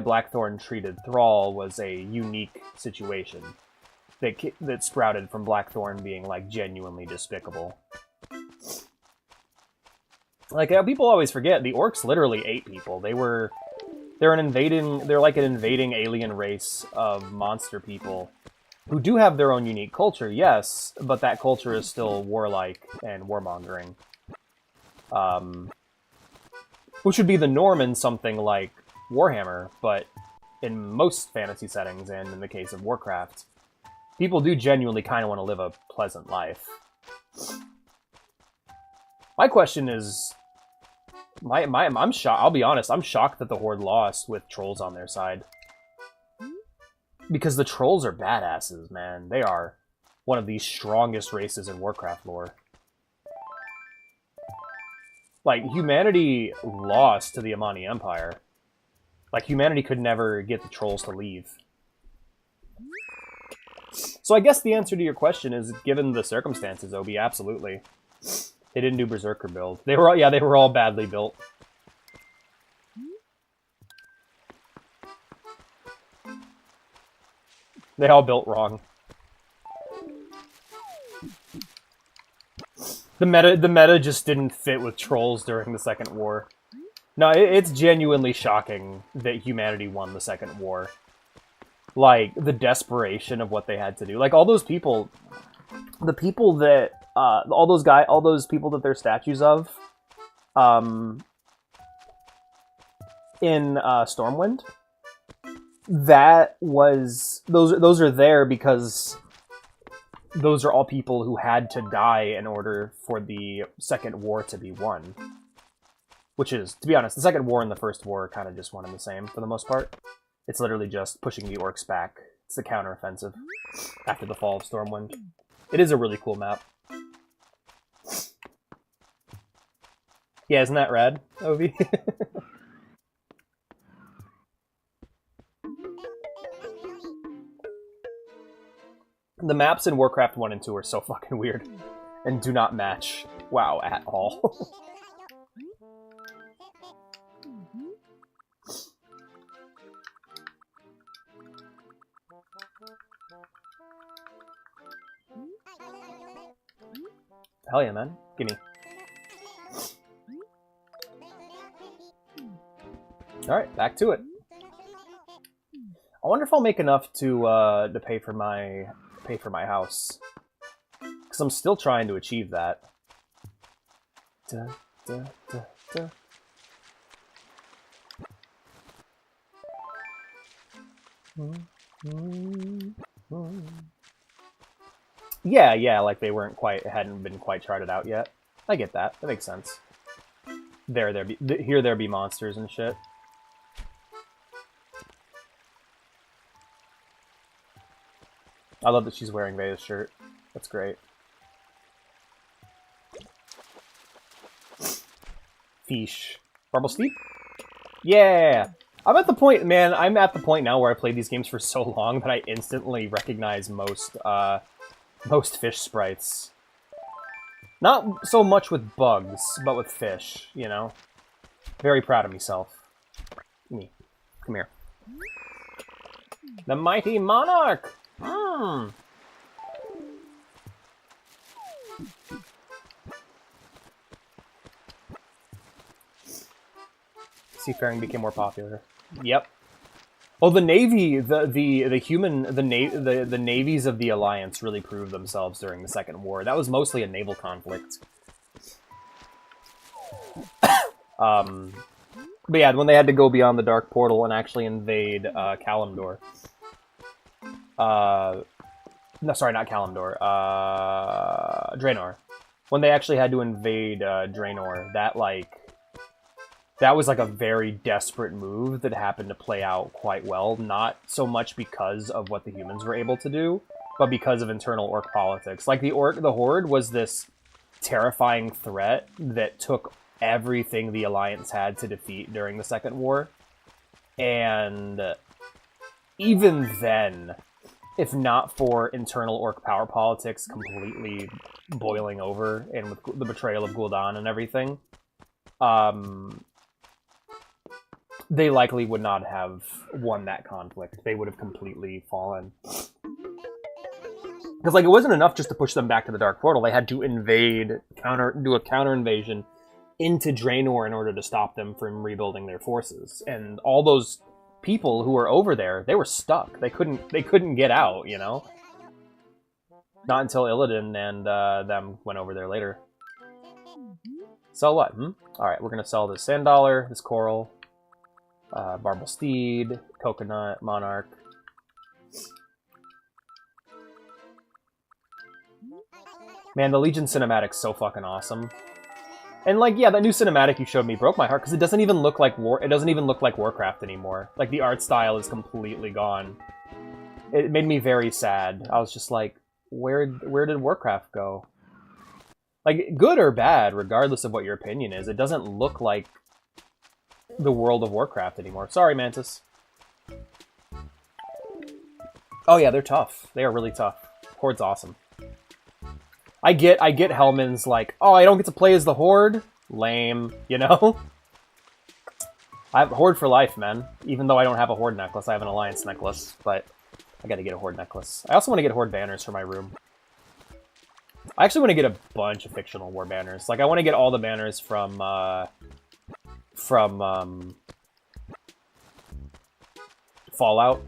Blackthorn treated Thrall was a unique situation that sprouted from Blackthorn being, like, genuinely despicable. Like, people always forget, the orcs literally ate people. They're like an invading alien race of monster people who do have their own unique culture, yes, but that culture is still warlike and warmongering. Which would be the norm in something like Warhammer, but in most fantasy settings, and in the case of Warcraft, people do genuinely kind of want to live a pleasant life. My question is... I'm shocked. I'll be honest, I'm shocked that the Horde lost with trolls on their side. Because the trolls are badasses, man. They are one of the strongest races in Warcraft lore. Like, humanity lost to the Amani Empire. Like, humanity could never get the trolls to leave. So I guess the answer to your question is, given the circumstances, Obi, absolutely. They didn't do Berserker build. They were all badly built. They all built wrong. The meta just didn't fit with trolls during the Second War. No, it's genuinely shocking that humanity won the Second War. Like, the desperation of what they had to do. Like, all those people... The people that... all those people that they're statues of... in Stormwind... that was those are there because those are all people who had to die in order for the second war to be won. Which is, to be honest, the second war and the first war are kind of just one and the same for the most part. It's literally just pushing the orcs back. It's the counteroffensive after the fall of Stormwind. It is a really cool map. Yeah, isn't that rad, Ovi? The maps in Warcraft 1 and 2 are so fucking weird and do not match WoW at all. Hell yeah, man. Gimme. Alright, back to it. I wonder if I'll make enough to pay for my house. Because I'm still trying to achieve that. Yeah, like they hadn't been quite charted out yet. I get that. That makes sense. There be monsters and shit. I love that she's wearing Veda's shirt. That's great. Fish. Marble Steep? Yeah! I'm at the point now where I played these games for so long that I instantly recognize most fish sprites. Not so much with bugs, but with fish, you know? Very proud of myself. Me. Come here. The Mighty Monarch! Seafaring became more popular. Yep. Oh, the Navy, the navies of the Alliance really proved themselves during the Second War. That was mostly a naval conflict. But yeah, when they had to go beyond the Dark Portal and actually invade Kalimdor. No, sorry, not Kalimdor. Draenor. When they actually had to invade Draenor, that was like a very desperate move that happened to play out quite well. Not so much because of what the humans were able to do, but because of internal orc politics. Like the Horde was this terrifying threat that took everything the Alliance had to defeat during the Second War. And even then, if not for internal orc power politics completely boiling over and with the betrayal of Gul'dan and everything, they likely would not have won that conflict. They would have completely fallen. Because, like, it wasn't enough just to push them back to the Dark Portal. They had to do a counter invasion into Draenor in order to stop them from rebuilding their forces. And all those people who were over there, they were stuck. They couldn't get out, you know? Not until Illidan and them went over there later. Sell what? Alright, we're gonna sell this Sand Dollar, this Coral, Barbal Steed, Coconut, Monarch. Man, the Legion cinematic's so fucking awesome. And like, yeah, that new cinematic you showed me broke my heart because it doesn't even look like Warcraft anymore. Like the art style is completely gone. It made me very sad. I was just like, where did Warcraft go? Like, good or bad, regardless of what your opinion is, it doesn't look like the world of Warcraft anymore. Sorry, Mantis. Oh yeah, they're tough. They are really tough. Horde's awesome. I get Hellman's like, oh, I don't get to play as the Horde? Lame, you know? I have Horde for life, man. Even though I don't have a Horde necklace, I have an Alliance necklace, but I gotta get a Horde necklace. I also want to get Horde banners for my room. I actually want to get a bunch of fictional war banners. Like, I want to get all the banners from Fallout.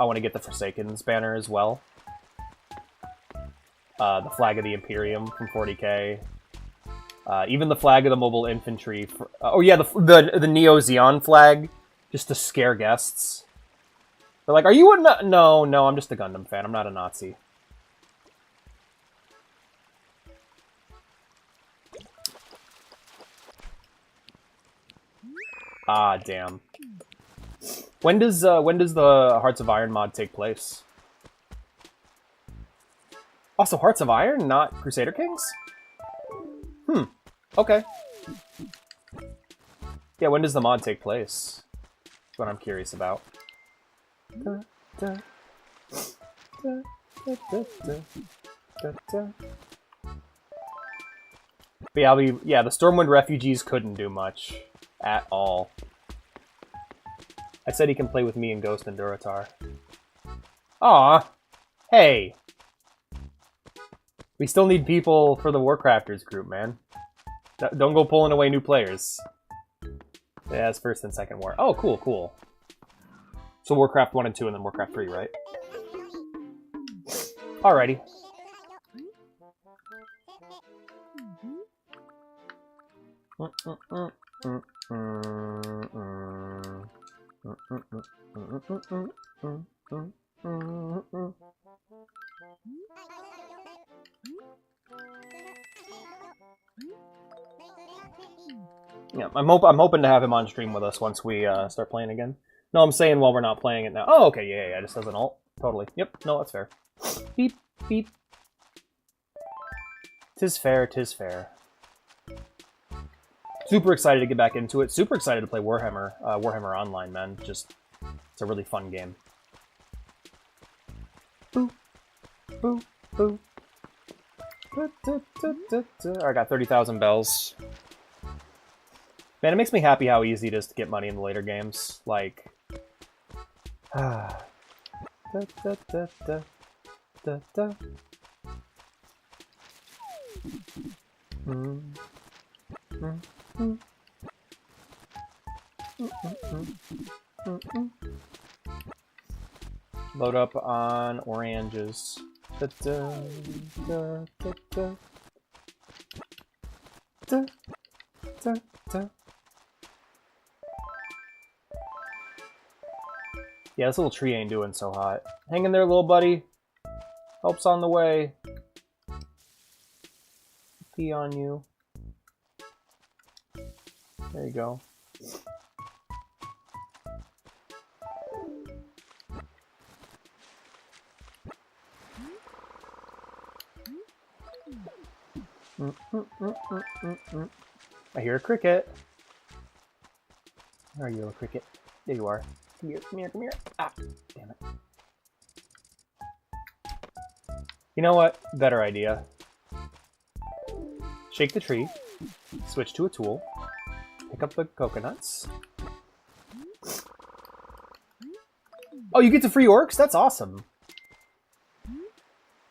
I want to get the Forsaken's banner as well. The Flag of the Imperium from 40k. Even the Flag of the Mobile Infantry. Oh yeah, the Neo Zeon flag, just to scare guests. They're like, are you a no, no, I'm just a Gundam fan. I'm not a Nazi. Ah, damn. When does the Hearts of Iron mod take place? Also, Hearts of Iron, not Crusader Kings? Hmm. Okay. Yeah, when does the mod take place? That's what I'm curious about. But yeah, the Stormwind refugees couldn't do much at all. I said he can play with me and Ghost and Duratar. Aw, hey. We still need people for the Warcrafters group, man. Don't go pulling away new players. Yeah, it's first and second war. Oh, cool, cool. So Warcraft 1 and 2 and then Warcraft 3, right? Alrighty. Yeah, I'm hoping to have him on stream with us once we start playing again. No, I'm saying while we're not playing it now. Oh, okay, yeah, just as an alt. Totally. Yep, no, that's fair. Beep, beep. 'Tis fair, 'tis fair. Super excited to get back into it. Super excited to play Warhammer. Warhammer Online, man. Just, it's a really fun game. Boo, boo, boo. I got 30,000 bells. Man, it makes me happy how easy it is to get money in the later games. Like, load up on oranges. Yeah, this little tree ain't doing so hot. Hang in there, little buddy. Help's on the way. Pee on you. There you go. I hear a cricket. Where are you, little cricket? There you are. Come here, come here, come here. Ah, damn it. You know what? Better idea. Shake the tree. Switch to a tool. Pick up the coconuts. Oh, you get to free orcs? That's awesome.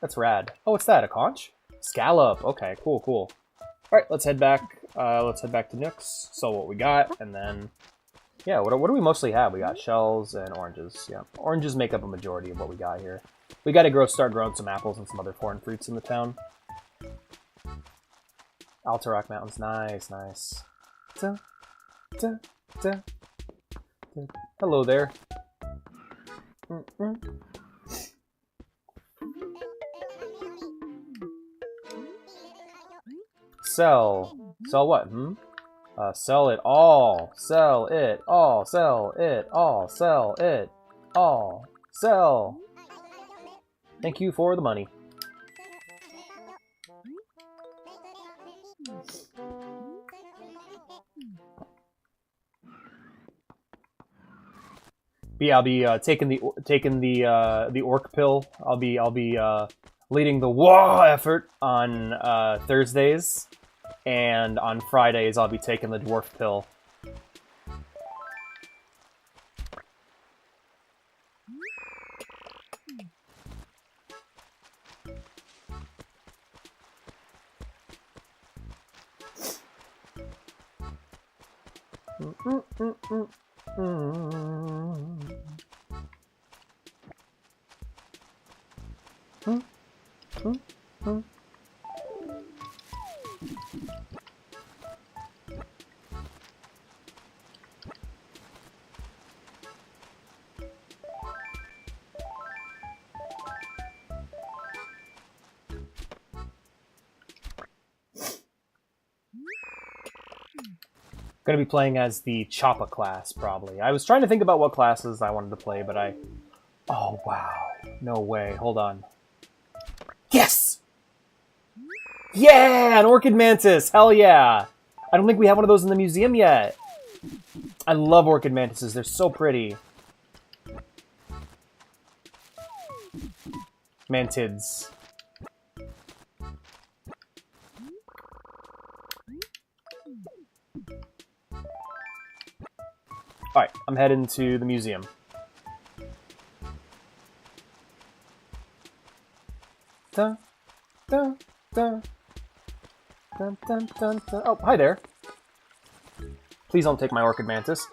That's rad. Oh, what's that? A conch? Scallop. Okay, cool, cool. Alright, let's head back. Let's head back to Nooks. Sell what we got, and then... Yeah, what do we mostly have? We got shells and oranges. Yeah, oranges make up a majority of what we got here. We got to start growing some apples and some other foreign fruits in the town. Altarock Mountains, nice, nice. Da, da, da, da. Hello there. Sell. Sell what? Sell it all. Sell it all. Sell it all. Sell it all. Sell. Thank you for the money. But yeah, I'll be taking the orc pill. I'll be leading the war effort on Thursdays. And on Fridays, I'll be taking the dwarf pill. Gonna be playing as the Choppa class, probably. I was trying to think about what classes I wanted to play, but I... Oh, wow. No way. Hold on. Yes! Yeah! An Orchid Mantis! Hell yeah! I don't think we have one of those in the museum yet. I love Orchid Mantises. They're so pretty. Mantids. Alright, I'm heading to the museum. Dun, dun, dun. Dun, dun, dun, dun. Oh, hi there. Please don't take my Orchid Mantis.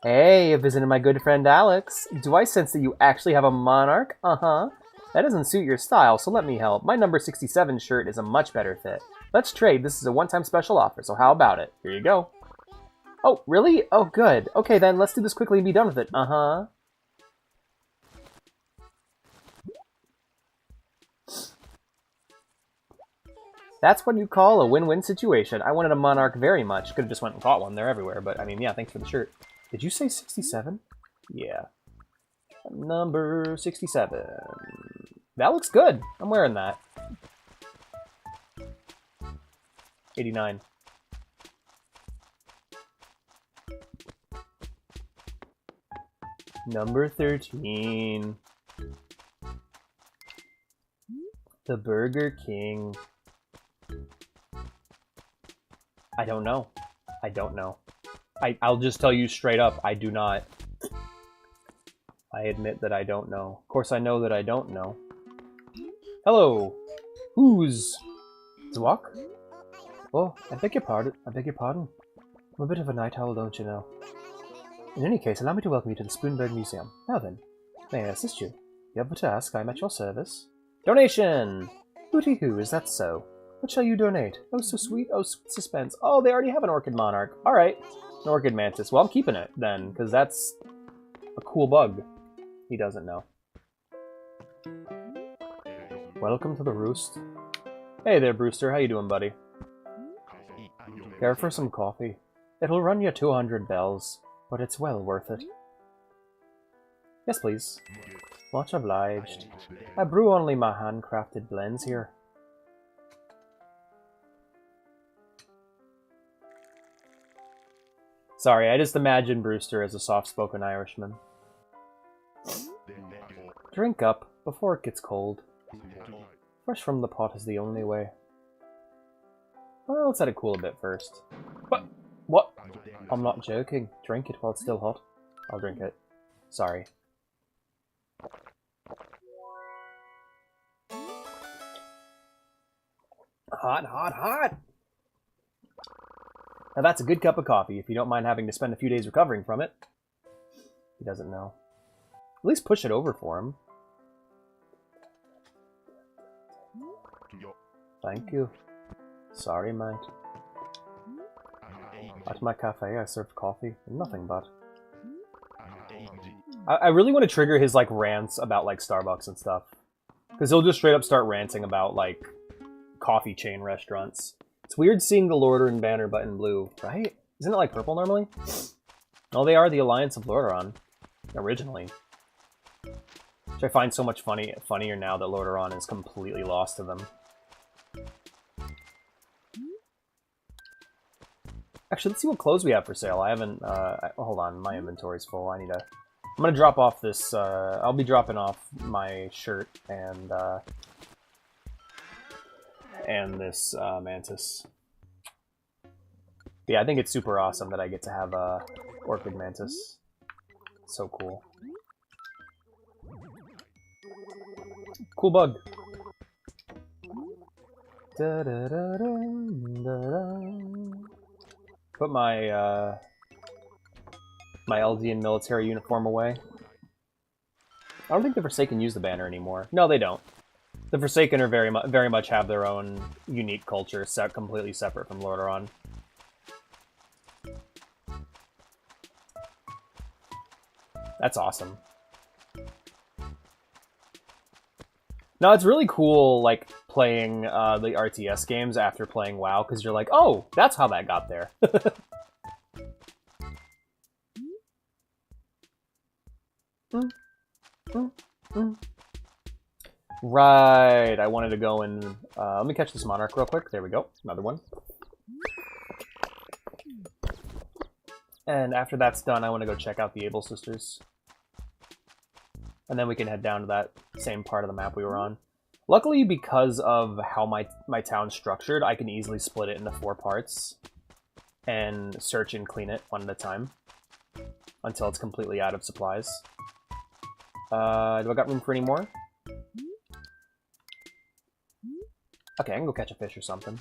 Hey, you visited my good friend Alex. Do I sense that you actually have a Monarch? Uh-huh. That doesn't suit your style, so let me help. My number 67 shirt is a much better fit. Let's trade. This is a one-time special offer, so how about it? Here you go. Oh, really? Oh, good. Okay, then, let's do this quickly and be done with it. Uh-huh. That's what you call a win-win situation. I wanted a Monarch very much. Could have just went and caught one. They're everywhere, but, I mean, yeah, thanks for the shirt. Did you say 67? Yeah. Number 67. That looks good. I'm wearing that. 89. Number 13. The Burger King. I don't know. I don't know. I'll just tell you straight up, I do not. I admit that I don't know. Of course I know that I don't know. Hello! Who's... Zwok? Oh, I beg your pardon. I beg your pardon. I'm a bit of a night owl, don't you know? In any case, allow me to welcome you to the Spoonberg Museum. Now then, may I assist you? You have but to ask, I am at your service. Donation! Hooty-hoo, is that so? What shall you donate? Oh, so sweet. Oh, sweet suspense. Oh, they already have an Orchid Monarch. Alright. An Orchid Mantis. Well, I'm keeping it, then, because that's a cool bug. He doesn't know. Welcome to the roost. Hey there, Brewster. How you doing, buddy? Care for some coffee? It'll run you 200 bells, but it's well worth it. Yes, please. Much obliged. I brew only my handcrafted blends here. Sorry, I just imagine Brewster as a soft-spoken Irishman. Drink up, before it gets cold. Fresh from the pot is the only way. Well, let's let it cool a bit first. What? What? I'm not joking. Drink it while it's still hot. I'll drink it. Sorry. Hot, hot, hot! Now that's a good cup of coffee, if you don't mind having to spend a few days recovering from it. He doesn't know. At least push it over for him. Thank you. Sorry, mate. At my cafe, I served coffee. Nothing but. I really want to trigger his, like, rants about, like, Starbucks and stuff. Because he'll just straight up start ranting about, like, coffee chain restaurants. It's weird seeing the Lordaeron and banner button blue, right? Isn't it, like, purple normally? Oh, they are the Alliance of Lordaeron. Originally. Which I find so much funnier now that Lordaeron is completely lost to them. Actually, let's see what clothes we have for sale. I haven't, hold on, my inventory's full. I'm gonna drop off this, I'll be dropping off my shirt and this, Mantis. Yeah, I think it's super awesome that I get to have a Orchid Mantis. It's so cool. Cool bug. Da, da, da, da, da, da. Put my my Eldian military uniform away. I don't think the Forsaken use the banner anymore. No, they don't. The Forsaken are very much have their own unique culture, completely separate from Lordaeron. That's awesome. No, it's really cool, like, playing the RTS games after playing WoW, because you're like, oh, that's how that got there. Right, I wanted to go and... let me catch this monarch real quick. There we go. Another one. And after that's done, I want to go check out the Able Sisters. And then we can head down to that same part of the map we were on. Luckily, because of how my town's structured, I can easily split it into 4 parts and search and clean it one at a time until it's completely out of supplies. Do I got room for any more? Okay, I can go catch a fish or something.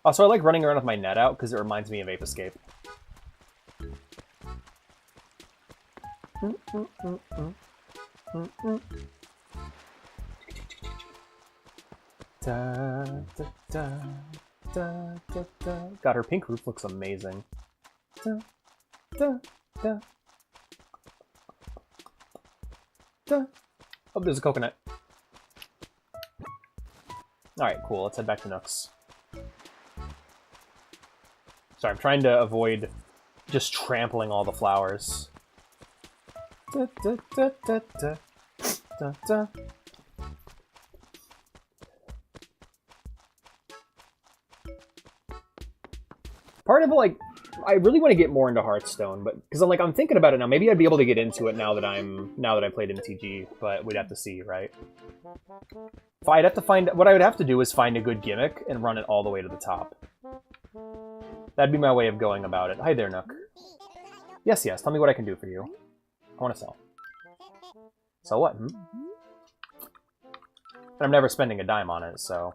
Also, I like running around with my net out because it reminds me of Ape Escape. God, her pink roof looks amazing. Oh, there's a coconut. Alright, cool. Let's head back to Nook's. Sorry, I'm trying to avoid just trampling all the flowers. Part of it, like, I really want to get more into Hearthstone, but because I'm thinking about it now. Maybe I'd be able to get into it now that I played MTG, but we'd have to see, right? If I'd have to find what I would have to do is find a good gimmick and run it all the way to the top. That'd be my way of going about it. Hi there, Nook. Yes, yes. Tell me what I can do for you. I want to sell. Sell what? Hmm? I'm never spending a dime on it, so.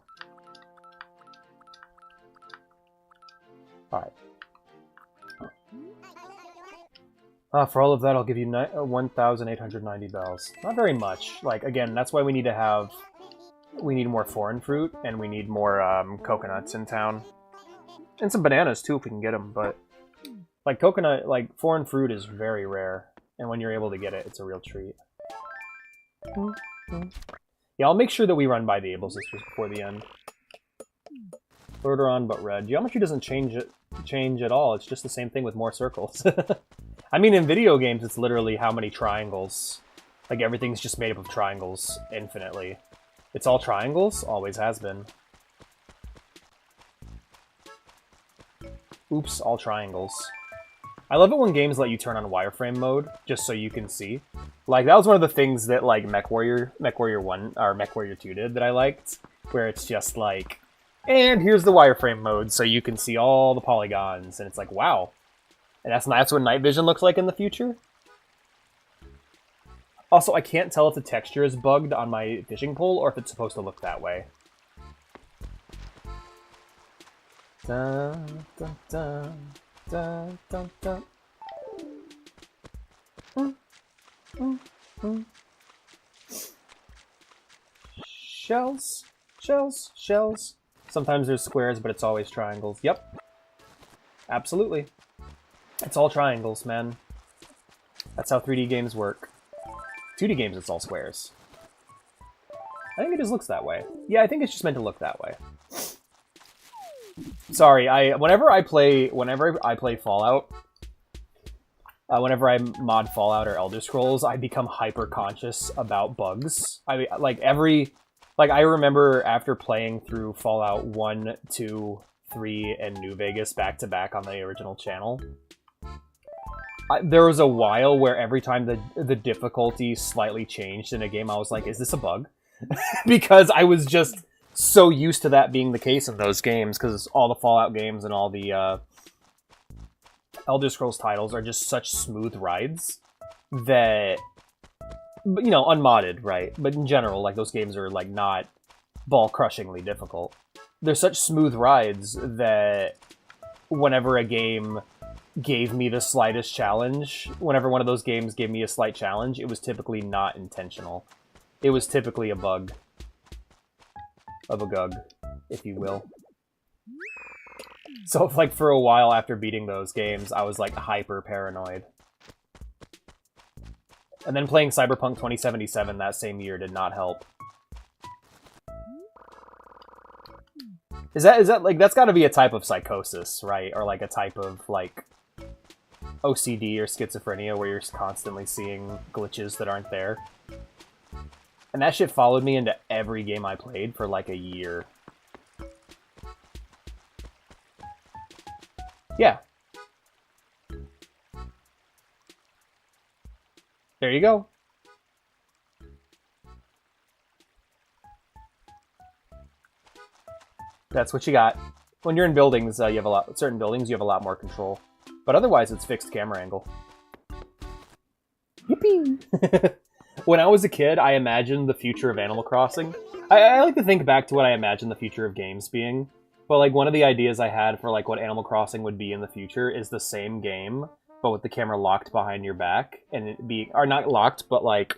Alright. For all of that, I'll give you 1,890 bells. Not very much. Like, again, that's why we need to have... We need more foreign fruit, and we need more coconuts in town. And some bananas, too, if we can get them, but... Like, coconut, like, foreign fruit is very rare. And when you're able to get it, it's a real treat. Yeah, I'll make sure that we run by the Able Sisters before the end. Lordaeron, but red. Geometry doesn't change at all. It's just the same thing with more circles. I mean, in video games, it's literally how many triangles. Like, everything's just made up of triangles infinitely. It's all triangles? Always has been. Oops, all triangles. I love it when games let you turn on wireframe mode, just so you can see. Like, that was one of the things that, like, MechWarrior 1, or MechWarrior 2 did that I liked, where it's just like, and here's the wireframe mode, so you can see all the polygons, and it's like, wow. And that's what night vision looks like in the future? Also, I can't tell if the texture is bugged on my fishing pole, or if it's supposed to look that way. Dun, dun, dun. Dun, dun, dun. Shells, shells, shells. Sometimes there's squares, but it's always triangles. Yep. Absolutely. It's all triangles, man. That's how 3D games work. 2D games, it's all squares. I think it just looks that way. Yeah, I think it's just meant to look that way. Sorry, whenever I play Fallout, whenever I mod Fallout or Elder Scrolls, I become hyper conscious about bugs. I remember after playing through Fallout 1, 2, 3, and New Vegas back to back on the original channel. There was a while where every time the difficulty slightly changed in a game, I was like, "Is this a bug?" Because I was just so used to that being the case in those games, because all the Fallout games and all the Elder Scrolls titles are just such smooth rides that, you know, unmodded, right? But in general, like, those games are, like, not ball-crushingly difficult. They're such smooth rides that whenever a game gave me the slightest challenge, whenever one of those games gave me a slight challenge, it was typically not intentional. It was typically a bug. Of a gug, if you will. So, like, for a while after beating those games, I was, like, hyper paranoid. And then playing Cyberpunk 2077 that same year did not help. Is that like, that's got to be a type of psychosis, right? Or like a type of like OCD or schizophrenia where you're constantly seeing glitches that aren't there. And that shit followed me into every game I played for like a year. Yeah. There you go. That's what you got. When you're in buildings, you have a lot. Certain buildings, you have a lot more control. But otherwise, it's fixed camera angle. Yippee! When I was a kid, I imagined the future of Animal Crossing. I like to think back to what I imagined the future of games being. But like one of the ideas I had for like what Animal Crossing would be in the future is the same game, but with the camera locked behind your back, and it be, or not locked, but like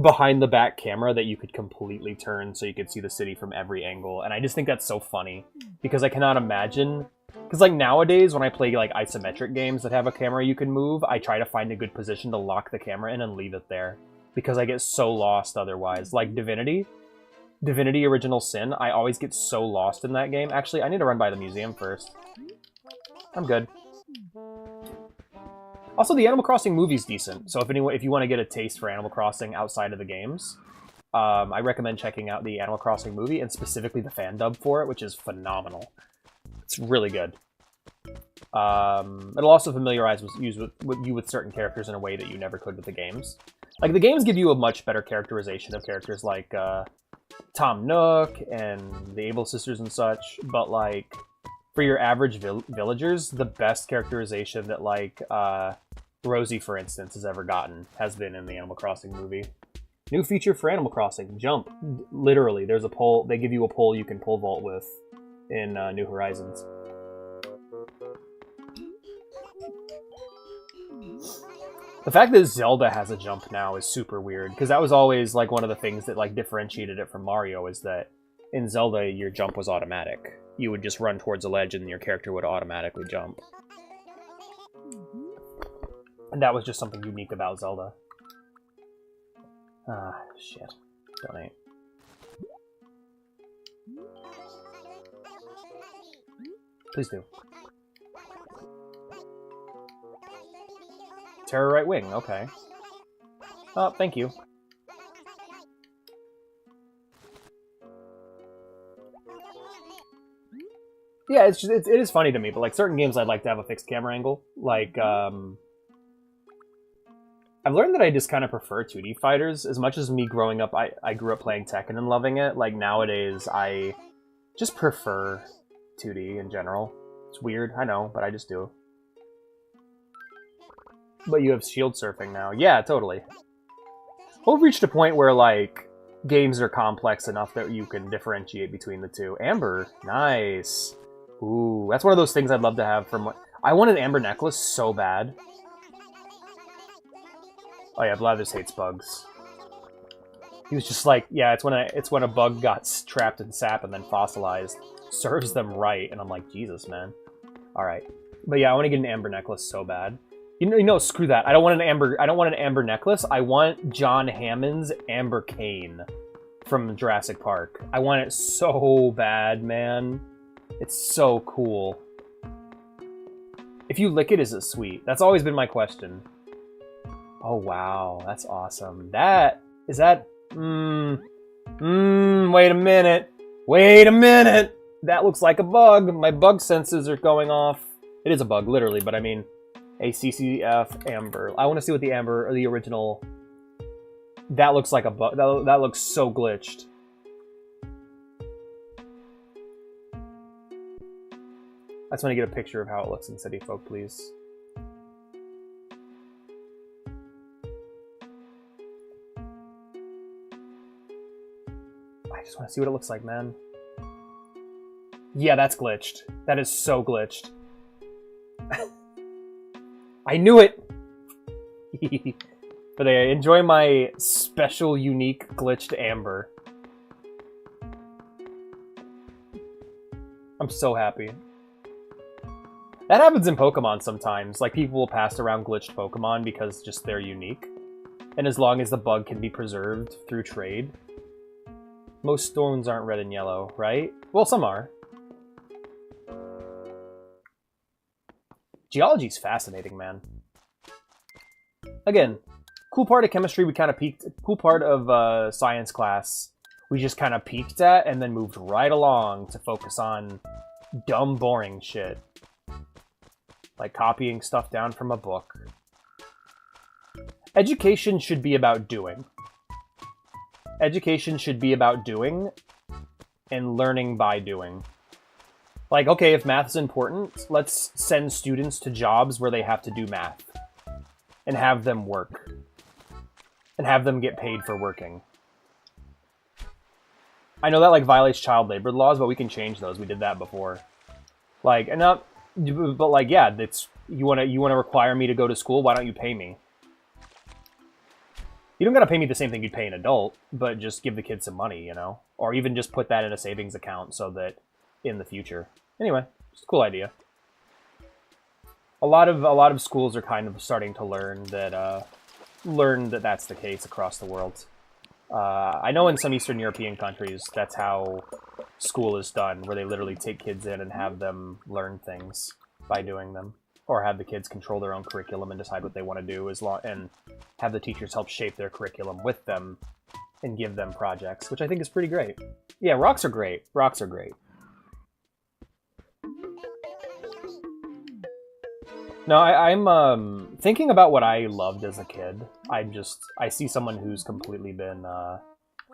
behind the back camera that you could completely turn so you could see the city from every angle. And I just think that's so funny because I cannot imagine, because like nowadays when I play like isometric games that have a camera you can move, I try to find a good position to lock the camera in and leave it there because I get so lost otherwise. Like Divinity Original Sin, I always get so lost in that game. Actually, I need to run by the museum first. I'm good. Also, the Animal Crossing movie's decent, so if you want to get a taste for Animal Crossing outside of the games, I recommend checking out the Animal Crossing movie, and specifically the fan dub for it, which is phenomenal. It's really good. It'll also familiarize you with certain characters in a way that you never could with the games. Like, the games give you a much better characterization of characters like Tom Nook and the Able Sisters and such, but like, for your average villagers, the best characterization that like Rosie, for instance, has ever gotten has been in the Animal Crossing movie. New feature for Animal Crossing, jump. Literally, there's a pole, they give you a pole you can pole vault with in New Horizons. The fact that Zelda has a jump now is super weird, because that was always like one of the things that like differentiated it from Mario, is that in Zelda your jump was automatic. You would just run towards a ledge and your character would automatically jump. And that was just something unique about Zelda. Ah, shit. Donate. Please do. Terror right wing, okay. Oh, thank you. Yeah, it is funny to me, but like certain games I'd like to have a fixed camera angle. Like, I've learned that I just kind of prefer 2D fighters. As much as me growing up, I grew up playing Tekken and loving it. Like nowadays, I just prefer 2D in general. It's weird, I know, but I just do. But you have shield surfing now. Yeah, totally. We've reached a point where, like, games are complex enough that you can differentiate between the two. Amber, nice. Ooh, that's one of those things I'd love to have from... I want an amber necklace so bad. Oh yeah, Blathers hates bugs. He was just like, yeah, it's when a bug got trapped in sap and then fossilized. Serves them right, and I'm like, Jesus, man. Alright. But yeah, I want to get an amber necklace so bad. You know, screw that. I don't want an amber necklace. I want John Hammond's amber cane from Jurassic Park. I want it so bad, man. It's so cool. If you lick it, is it sweet? That's always been my question. Oh wow, that's awesome. Wait a minute. Wait a minute. That looks like a bug. My bug senses are going off. It is a bug, literally, but I mean a CCF amber. I want to see what the amber or the original. That looks like a bug. That looks so glitched. I just want to get a picture of how it looks in City Folk, please. I just want to see what it looks like, man. Yeah, that's glitched. That is so glitched. I knew it! But I enjoy my special, unique, glitched amber. I'm so happy. That happens in Pokemon sometimes. Like, people will pass around glitched Pokemon because just they're unique. And as long as the bug can be preserved through trade. Most stones aren't red and yellow, right? Well, some are. Geology's fascinating, man. Again, cool part of chemistry we kind of peaked... Cool part of science class we just kind of peaked at and then moved right along to focus on dumb, boring shit. Like copying stuff down from a book. Education should be about doing. Education should be about doing and learning by doing. Like, okay, if math's important, let's send students to jobs where they have to do math. And have them work. And have them get paid for working. I know that, like, violates child labor laws, but we can change those. We did that before. Like, and not... But, like, yeah, it's... You wanna require me to go to school? Why don't you pay me? You don't gotta pay me the same thing you'd pay an adult, but just give the kid some money, you know? Or even just put that in a savings account so that in the future. Anyway, just a cool idea. A lot of schools are kind of starting to learn that that's the case across the world. I know in some Eastern European countries, that's how school is done, where they literally take kids in and have them learn things by doing them. Or have the kids control their own curriculum and decide what they want to do, and have the teachers help shape their curriculum with them and give them projects, which I think is pretty great. Yeah, rocks are great. Rocks are great. No, I'm thinking about what I loved as a kid. I see someone who's completely been, well,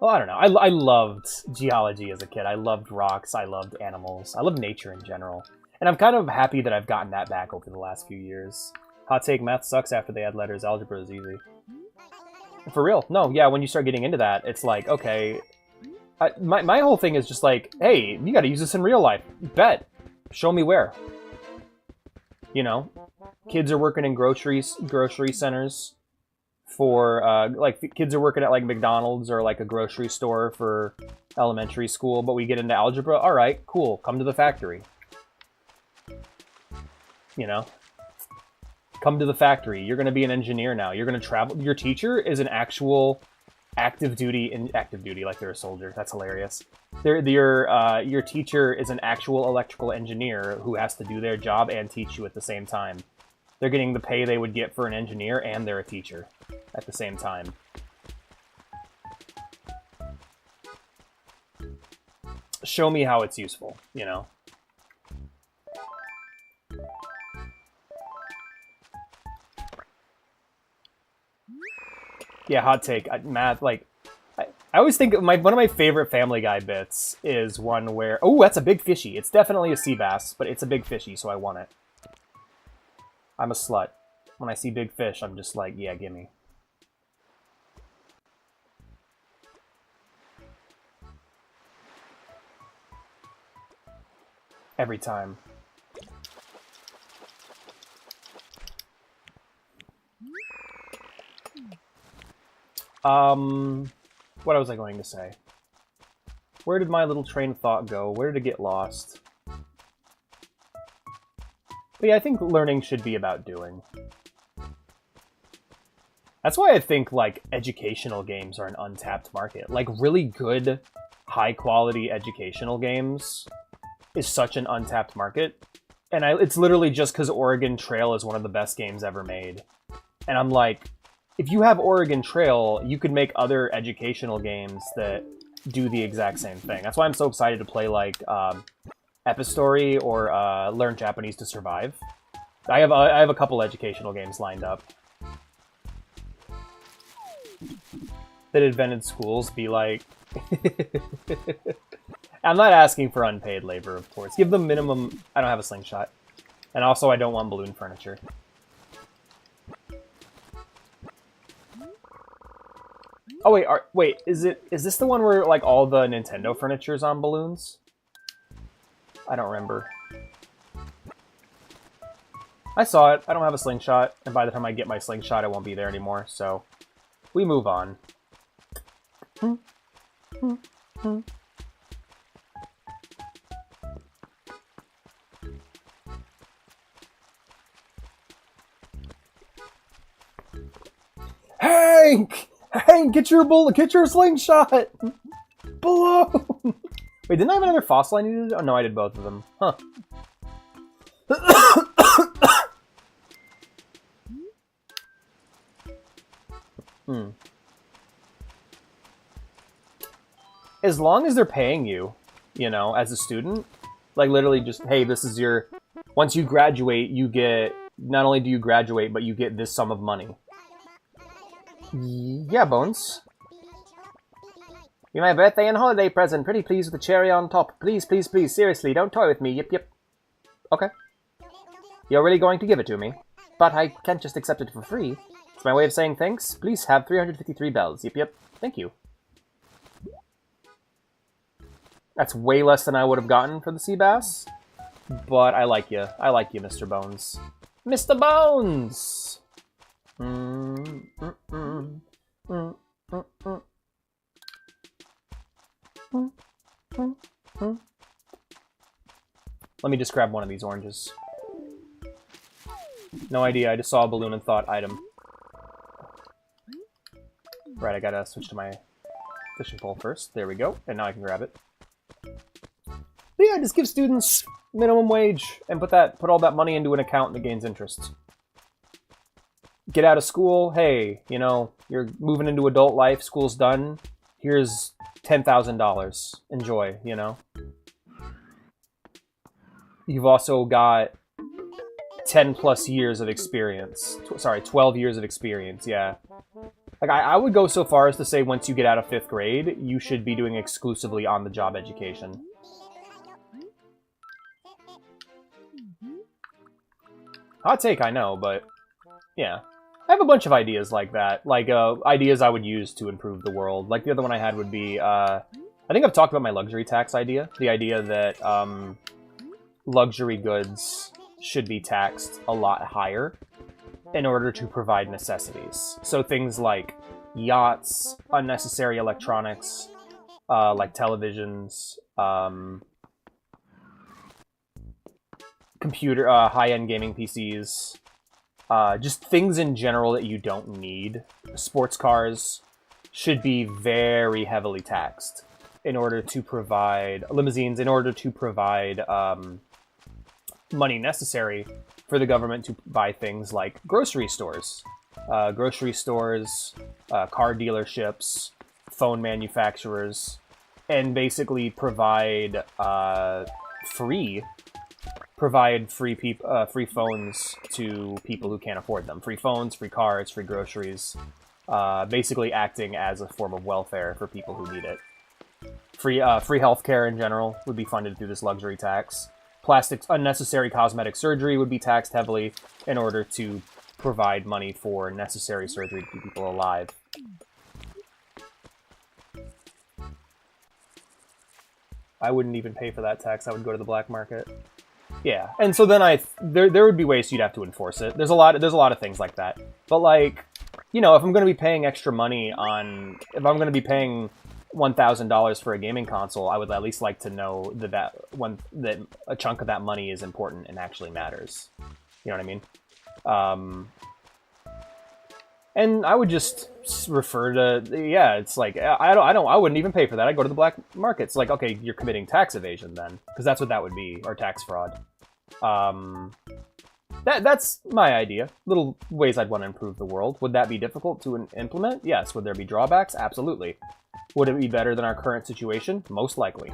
I don't know. I loved geology as a kid. I loved rocks. I loved animals. I loved nature in general. And I'm kind of happy that I've gotten that back over the last few years. Hot take, math sucks after they add letters. Algebra is easy. For real. No, yeah, when you start getting into that, it's like, okay. My whole thing is just like, hey, you gotta use this in real life. Bet. Show me where. You know? Kids are working in grocery centers for, like, kids are working at, like, McDonald's or, like, a grocery store for elementary school, but we get into algebra. All right, cool. Come to the factory. You know? Come to the factory. You're going to be an engineer now. You're going to travel. Your teacher is an actual active duty, like they're a soldier. That's hilarious. Your teacher is an actual electrical engineer who has to do their job and teach you at the same time. They're getting the pay they would get for an engineer, and they're a teacher at the same time. Show me how it's useful, you know? Yeah, hot take. Math, like, I always think one of my favorite Family Guy bits is one where... Oh, that's a big fishy. It's definitely a sea bass, but it's a big fishy, so I want it. I'm a slut. When I see big fish, I'm just like, yeah, gimme. Every time. What was I going to say? Where did my little train of thought go? Where did it get lost? But yeah, I think learning should be about doing. That's why I think, like, educational games are an untapped market. Like, really good, high-quality educational games is such an untapped market. And it's literally just because Oregon Trail is one of the best games ever made. And I'm like... If you have Oregon Trail, you could make other educational games that do the exact same thing. That's why I'm so excited to play, like, Epistory or Learn Japanese to Survive. I have a couple educational games lined up. That invented schools be like... I'm not asking for unpaid labor, of course. Give them minimum... I don't have a slingshot. And also, I don't want balloon furniture. Oh wait, is this the one where, like, all the Nintendo furniture's on balloons? I don't remember. I saw it. I don't have a slingshot, and by the time I get my slingshot, I won't be there anymore, so we move on. Hank! Hank, get your slingshot! Balloon! Wait, didn't I have another fossil I needed? Oh, no, I did both of them. Huh. as long as they're paying you, you know, as a student, like literally just, hey, this is your, once you graduate, you get, not only do you graduate, but you get this sum of money. Yeah, Bones. You're my birthday and holiday present. Pretty please with the cherry on top. Please, please, please. Seriously, don't toy with me. Yep, yep. Okay. You're really going to give it to me. But I can't just accept it for free. It's my way of saying thanks. Please have 353 bells. Yep, yep. Thank you. That's way less than I would have gotten for the sea bass. But I like you. I like you, Mr. Bones. Mr. Bones! Let me just grab one of these oranges. No idea, I just saw a balloon and thought item. Right, I gotta switch to my fishing pole first. There we go, and now I can grab it. But yeah, just give students minimum wage and put all that money into an account that gains interest. Get out of school, hey, you know, you're moving into adult life, school's done, here's $10,000. Enjoy, you know? You've also got 10 plus years of experience. 12 years of experience, yeah. Like, I would go so far as to say once you get out of 5th grade, you should be doing exclusively on-the-job education. Hot take, I know, but yeah. I have a bunch of ideas like that. Like, ideas I would use to improve the world. Like, the other one I had would be, I think I've talked about my luxury tax idea. The idea that, luxury goods should be taxed a lot higher in order to provide necessities. So things like yachts, unnecessary electronics, like televisions, computer, high-end gaming PCs, just things in general that you don't need. Sports cars should be very heavily taxed in order to provide limousines, in order to provide money necessary for the government to buy things like grocery stores, car dealerships, phone manufacturers, and basically provide free phones to people who can't afford them. Free phones, free cars, free groceries, basically acting as a form of welfare for people who need it. Free healthcare in general would be funded through this luxury tax. Unnecessary cosmetic surgery would be taxed heavily in order to provide money for necessary surgery to keep people alive. I wouldn't even pay for that tax. I would go to the black market. Yeah, and so then there would be ways you'd have to enforce it. There's a lot of things like that. But like, you know, if I'm going to be paying extra money if I'm going to be paying $1,000 for a gaming console, I would at least like to know that a chunk of that money is important and actually matters. You know what I mean? And I would just refer to, yeah, it's like, I wouldn't even pay for that. I'd go to the black market. It's like, okay, you're committing tax evasion then, because that's what that would be, or tax fraud. That's my idea. Little ways I'd want to improve the world. Would that be difficult to implement? Yes. Would there be drawbacks? Absolutely. Would it be better than our current situation? Most likely.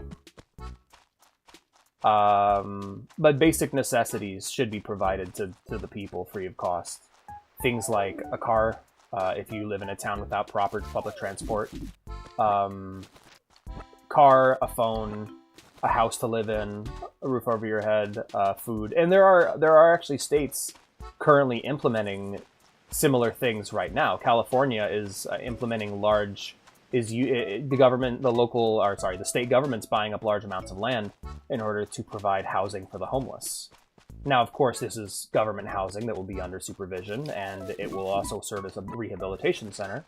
But basic necessities should be provided to the people free of cost. Things like a car, if you live in a town without proper public transport. Car, a phone, a house to live in, a roof over your head, food. And there are actually states currently implementing similar things right now. California is implementing the state government's buying up large amounts of land in order to provide housing for the homeless. Now, of course, this is government housing that will be under supervision, and it will also serve as a rehabilitation center,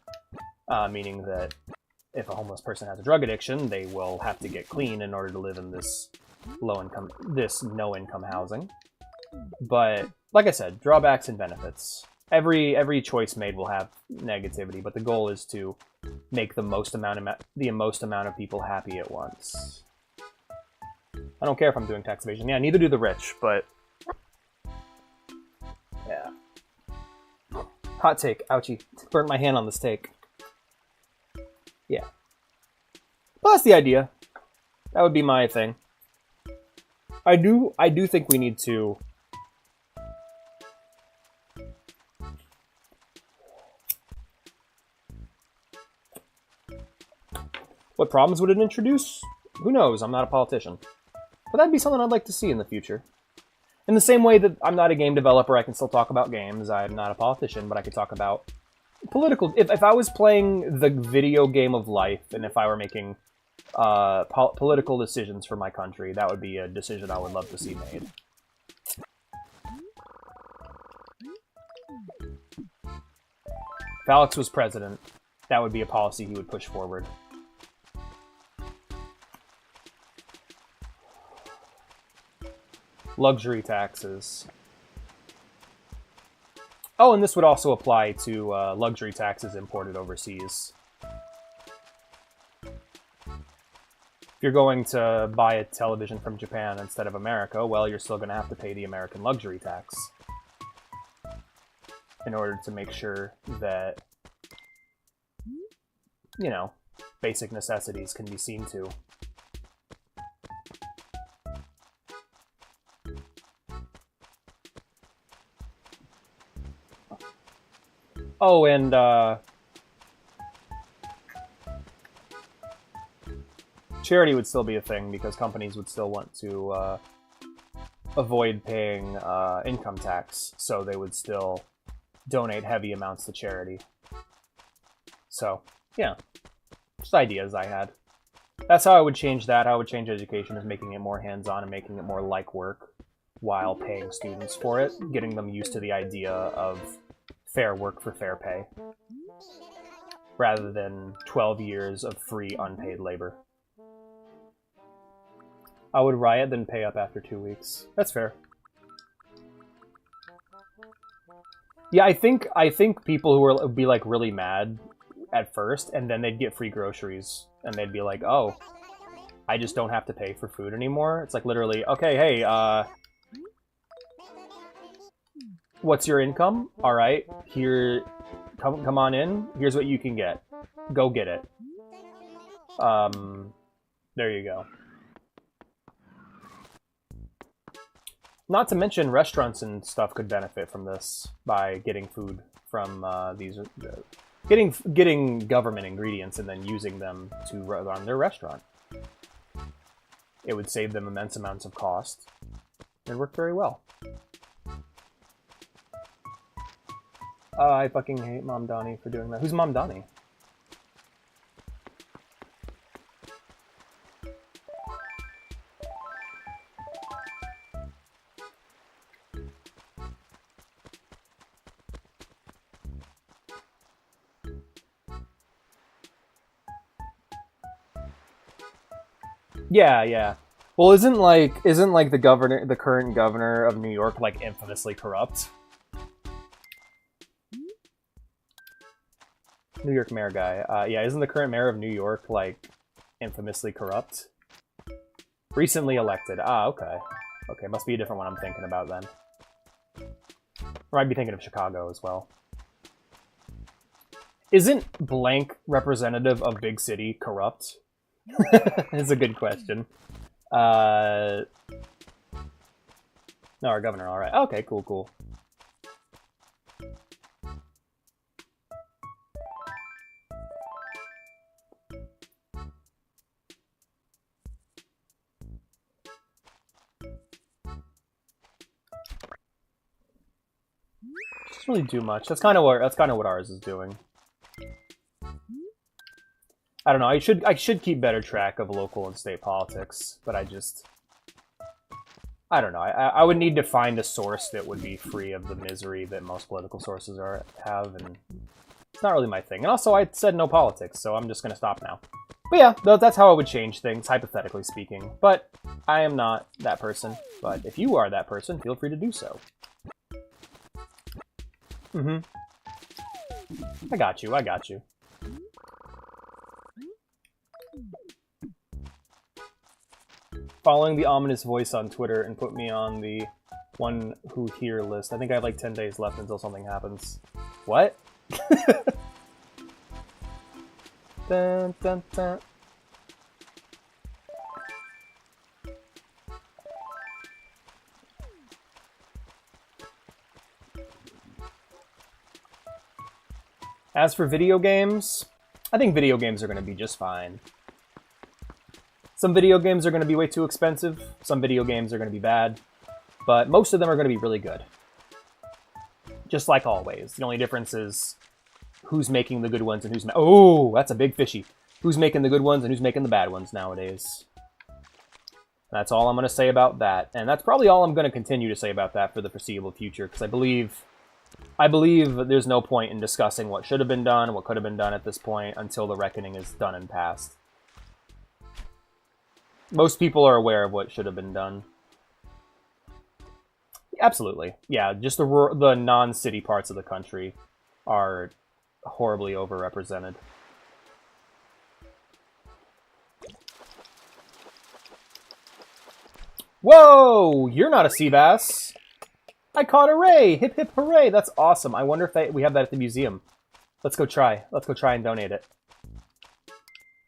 meaning that if a homeless person has a drug addiction, they will have to get clean in order to live in this no-income housing. But, like I said, drawbacks and benefits. Every choice made will have negativity, but the goal is to make the most amount of people happy at once. I don't care if I'm doing tax evasion. Yeah, neither do the rich, but yeah. Hot take. Ouchie. Burnt my hand on the steak. Yeah. But that's the idea. That would be my thing. I do think we need to... What problems would it introduce? Who knows? I'm not a politician. But that'd be something I'd like to see in the future. In the same way that I'm not a game developer, I can still talk about games. I'm not a politician, but I could talk about political... If I was playing the video game of life, and if I were making political decisions for my country, that would be a decision I would love to see made. If Alex was president, that would be a policy he would push forward. Luxury taxes. Oh, and this would also apply to luxury taxes imported overseas. If you're going to buy a television from Japan instead of America, well, you're still going to have to pay the American luxury tax in order to make sure that, you know, basic necessities can be seen to. Oh, and charity would still be a thing because companies would still want to avoid paying income tax, so they would still donate heavy amounts to charity. So, yeah, just ideas I had. That's how I would change that. How I would change education is making it more hands-on and making it more like work while paying students for it, getting them used to the idea of fair work for fair pay, rather than 12 years of free unpaid labor. I would riot, then pay up after 2 weeks. That's fair. Yeah, I think people who would be like really mad at first, and then they'd get free groceries, and they'd be like, "Oh, I just don't have to pay for food anymore." It's like literally, okay, hey, what's your income? All right, here, come on in. Here's what you can get. Go get it. There you go. Not to mention, restaurants and stuff could benefit from this by getting food from getting government ingredients and then using them to run their restaurant. It would save them immense amounts of cost. It worked very well. Oh, I fucking hate Mom Donnie for doing that. Who's Mom Donnie? Yeah, yeah. Well, isn't like the current governor of New York like infamously corrupt? New York mayor guy. Yeah, isn't the current mayor of New York like infamously corrupt? Recently elected. Ah, okay. Okay, must be a different one I'm thinking about then. Or I'd be thinking of Chicago as well. Isn't blank representative of big city corrupt? It's a good question. No, our governor, alright. Okay, cool, cool. Doesn't really do much. That's kind of what ours is doing. I don't know. I should keep better track of local and state politics, but I don't know. I would need to find a source that would be free of the misery that most political sources have, and it's not really my thing. And also, I said no politics, so I'm just gonna stop now. But yeah, that's how I would change things, hypothetically speaking. But I am not that person. But if you are that person, feel free to do so. I got you. I got you. Following the ominous voice on Twitter and put me on the one who here list. I think I have like 10 days left until something happens. What? Dun, dun, dun. As for video games, I think video games are going to be just fine. Some video games are going to be way too expensive. Some video games are going to be bad. But most of them are going to be really good. Just like always. The only difference is who's making the good ones and who's... Oh, that's a big fishy. Who's making the good ones and who's making the bad ones nowadays. That's all I'm going to say about that. And that's probably all I'm going to continue to say about that for the foreseeable future. Because I believe there's no point in discussing what should have been done, what could have been done at this point, until the reckoning is done and past. Most people are aware of what should have been done. Absolutely. Yeah, just the non-city parts of the country are horribly overrepresented. Whoa! You're not a sea bass! I caught a ray! Hip hip hooray! That's awesome. I wonder if we have that at the museum. Let's go try. Let's go try and donate it.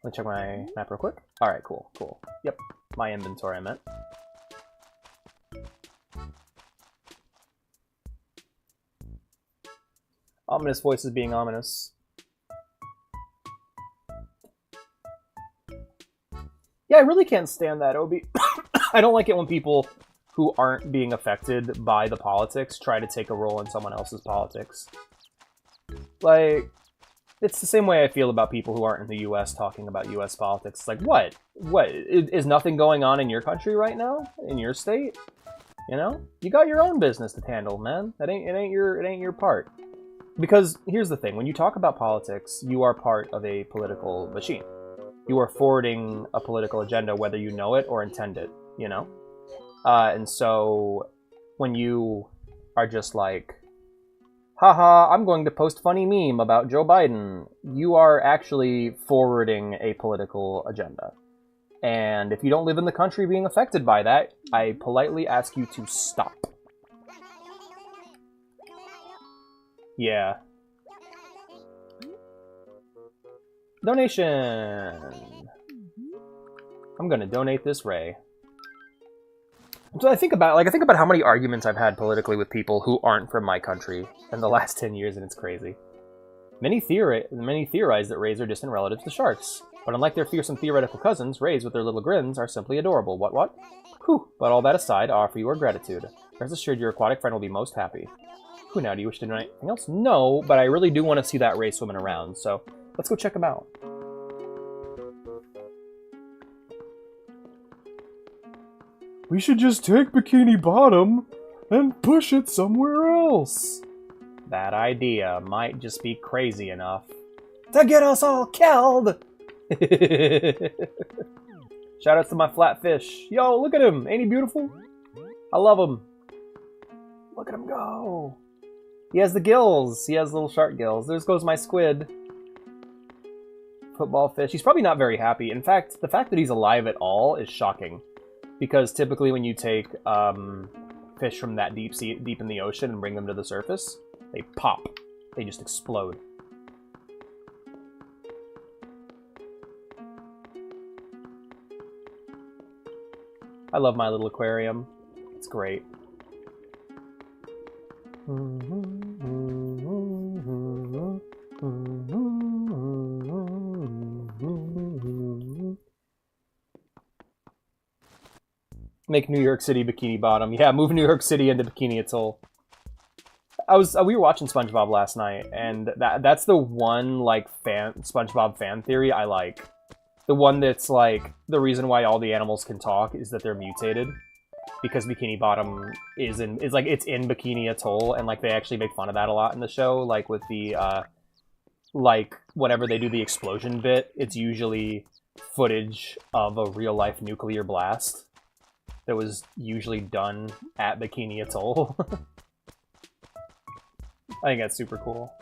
Let me check my map real quick. Alright, cool, cool. Yep, my inventory I meant. Ominous voices being ominous. Yeah, I really can't stand that, Obi. I don't like it when people who aren't being affected by the politics try to take a role in someone else's politics. Like, it's the same way I feel about people who aren't in the US talking about US politics. It's like, what? What? Is nothing going on in your country right now? In your state? You know? You got your own business to handle, man. It ain't your part. Because here's the thing, when you talk about politics, you are part of a political machine. You are forwarding a political agenda, whether you know it or intend it, you know? And so, when you are just like, haha, I'm going to post funny meme about Joe Biden, you are actually forwarding a political agenda. And if you don't live in the country being affected by that, I politely ask you to stop. Yeah. Donation! I'm gonna donate this ray. So I think about how many arguments I've had politically with people who aren't from my country in the last 10 years, and it's crazy. Many theorize that rays are distant relatives to sharks, but unlike their fearsome theoretical cousins, rays with their little grins are simply adorable. What? Whew, but all that aside, I offer you our gratitude. Rest assured your aquatic friend will be most happy. Who now, do you wish to donate anything else? No, but I really do want to see that ray swimming around, so let's go check him out. We should just take Bikini Bottom and push it somewhere else. That idea might just be crazy enough to get us all killed. Shoutouts to my flatfish. Yo, look at him. Ain't he beautiful? I love him. Look at him go. He has the gills. He has little shark gills. There goes my squid. Football fish. He's probably not very happy. In fact, the fact that he's alive at all is shocking. Because typically when you take fish from that deep in the ocean and bring them to the surface, they pop. They just explode. I love my little aquarium. It's great. Make New York City Bikini Bottom. Yeah, move New York City into Bikini Atoll. We were watching SpongeBob last night, and that's the one like SpongeBob fan theory I like. The one that's like the reason why all the animals can talk is that they're mutated, because Bikini Bottom is in Bikini Atoll, and like they actually make fun of that a lot in the show. Like with the like whenever they do the explosion bit, it's usually footage of a real life nuclear blast that was usually done at Bikini Atoll. I think that's super cool.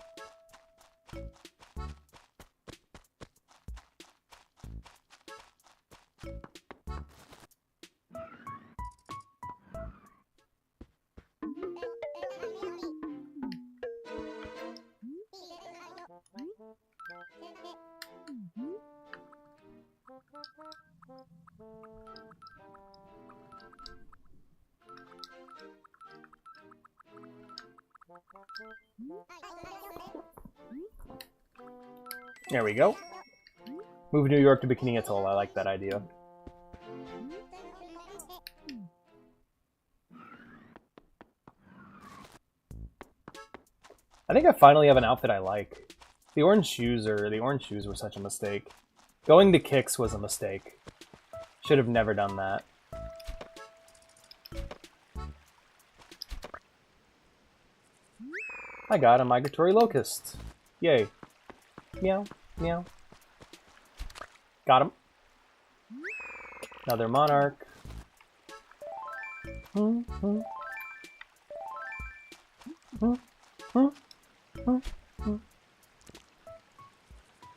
There we go. Move New York to Bikini Atoll. I like that idea. I think I finally have an outfit I like. The orange shoes were such a mistake. Going to Kicks was a mistake. Should have never done that. I got a migratory locust. Yay. Meow, meow. Got him. Another monarch.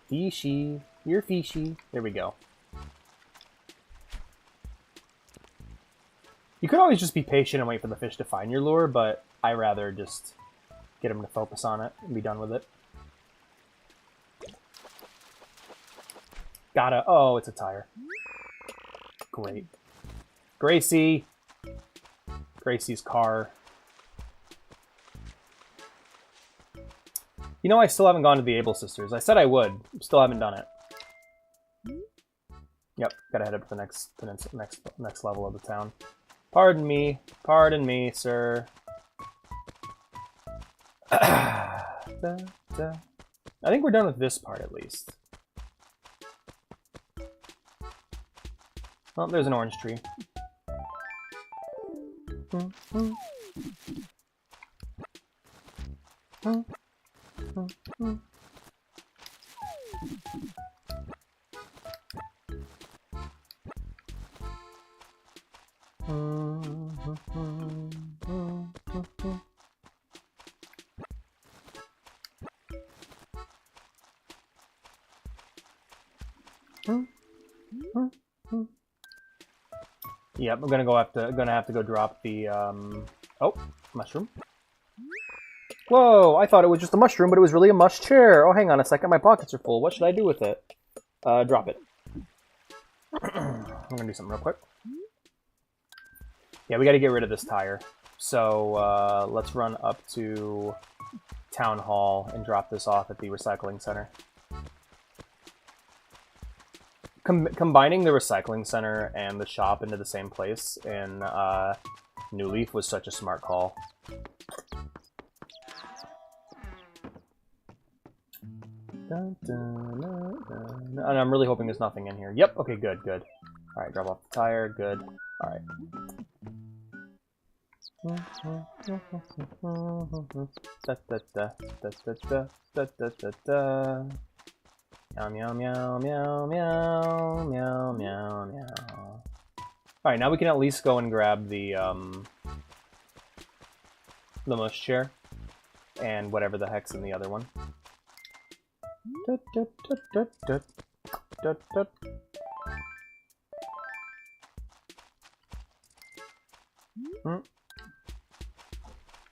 Fishy. You're fishy. There we go. You could always just be patient and wait for the fish to find your lure, but I rather just get him to focus on it and be done with it. Gotta... Oh, it's a tire. Great. Gracie! Gracie's car. You know, I still haven't gone to the Able Sisters. I said I would. Still haven't done it. Yep, gotta head up to the next level of the town. Pardon me, sir. I think we're done with this part, at least. Oh, there's an orange tree. Yep, I'm gonna have to go drop the oh, mushroom. Whoa, I thought it was just a mushroom, but it was really a mush chair. Oh, hang on a second, my pockets are full. What should I do with it? Drop it. I'm gonna do something real quick. Yeah, we gotta get rid of this tire. So, let's run up to Town Hall and drop this off at the recycling center. Combining the recycling center and the shop into the same place in New Leaf was such a smart call. And I'm really hoping there's nothing in here. Yep, okay, good, good. Alright, drop off the tire, good. Alright. Meow, meow, meow, meow, meow, meow, meow, meow. Alright, now we can at least go and grab the mush chair. And whatever the heck's in the other one.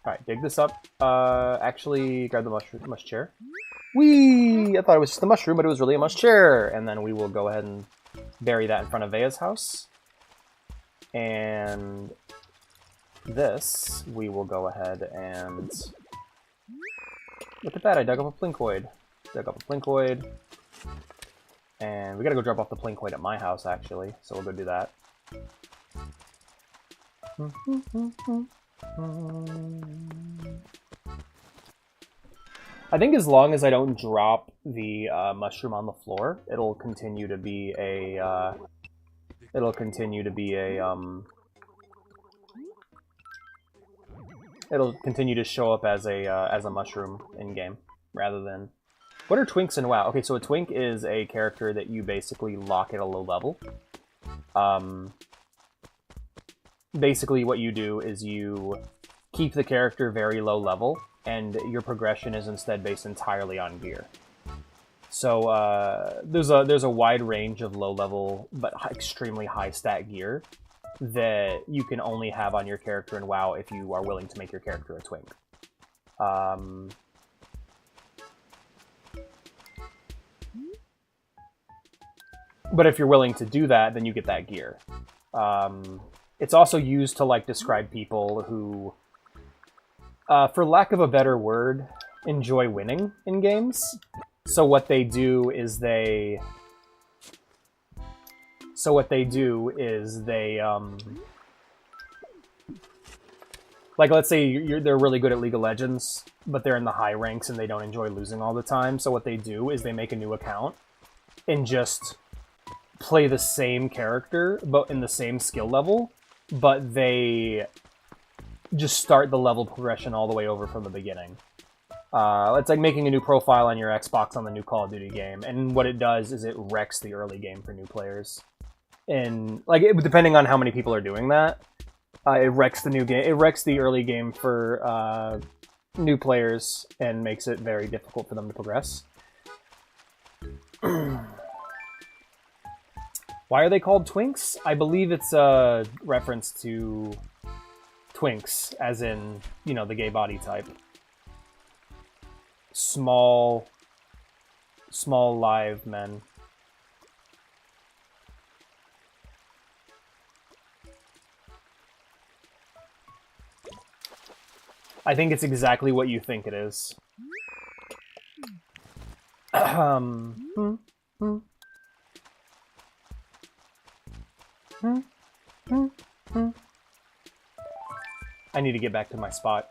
Alright, dig this up. Actually, grab the mush chair. Whee! I thought it was just a mushroom, but it was really a mush chair. And then we will go ahead and bury that in front of Vea's house. And this, we will go ahead and... Look at that, I dug up a Plinkoid. And we gotta go drop off the Plinkoid at my house, actually. So we'll go do that. I think as long as I don't drop the mushroom on the floor, it'll continue to be a it'll continue to show up as a mushroom in game rather than. What are twinks in WoW? Okay, so a twink is a character that you basically lock at a low level. Basically what you do is you keep the character very low level, and your progression is instead based entirely on gear. So there's a wide range of low level but extremely high stat gear that you can only have on your character in WoW if you are willing to make your character a twink. But if you're willing to do that, then you get that gear. It's also used to like describe people who, for lack of a better word, enjoy winning in games. So what they do is they like, let's say they're really good at League of Legends, but they're in the high ranks and they don't enjoy losing all the time. So what they do is they make a new account and just play the same character, but in the same skill level, but they just start the level progression all the way over from the beginning. It's like making a new profile on your Xbox on the new Call of Duty game, and what it does is it wrecks the early game for new players. And like, depending on how many people are doing that, it wrecks the new game. It wrecks the early game for new players and makes it very difficult for them to progress. Why are they called Twinks? I believe it's a reference to Twinks, as in, you know, the gay body type. Small live men. I think it's exactly what you think it is. I need to get back to my spot.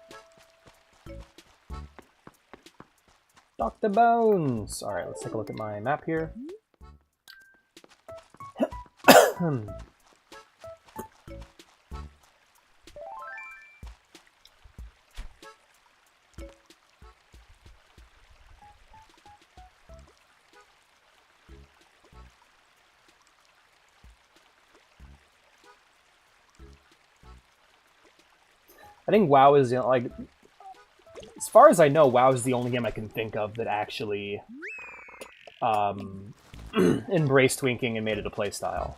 Dr. Bones! Alright, let's take a look at my map here. I think WoW is, like, as far as I know, WoW is the only game I can think of that actually embraced twinking and made it a playstyle.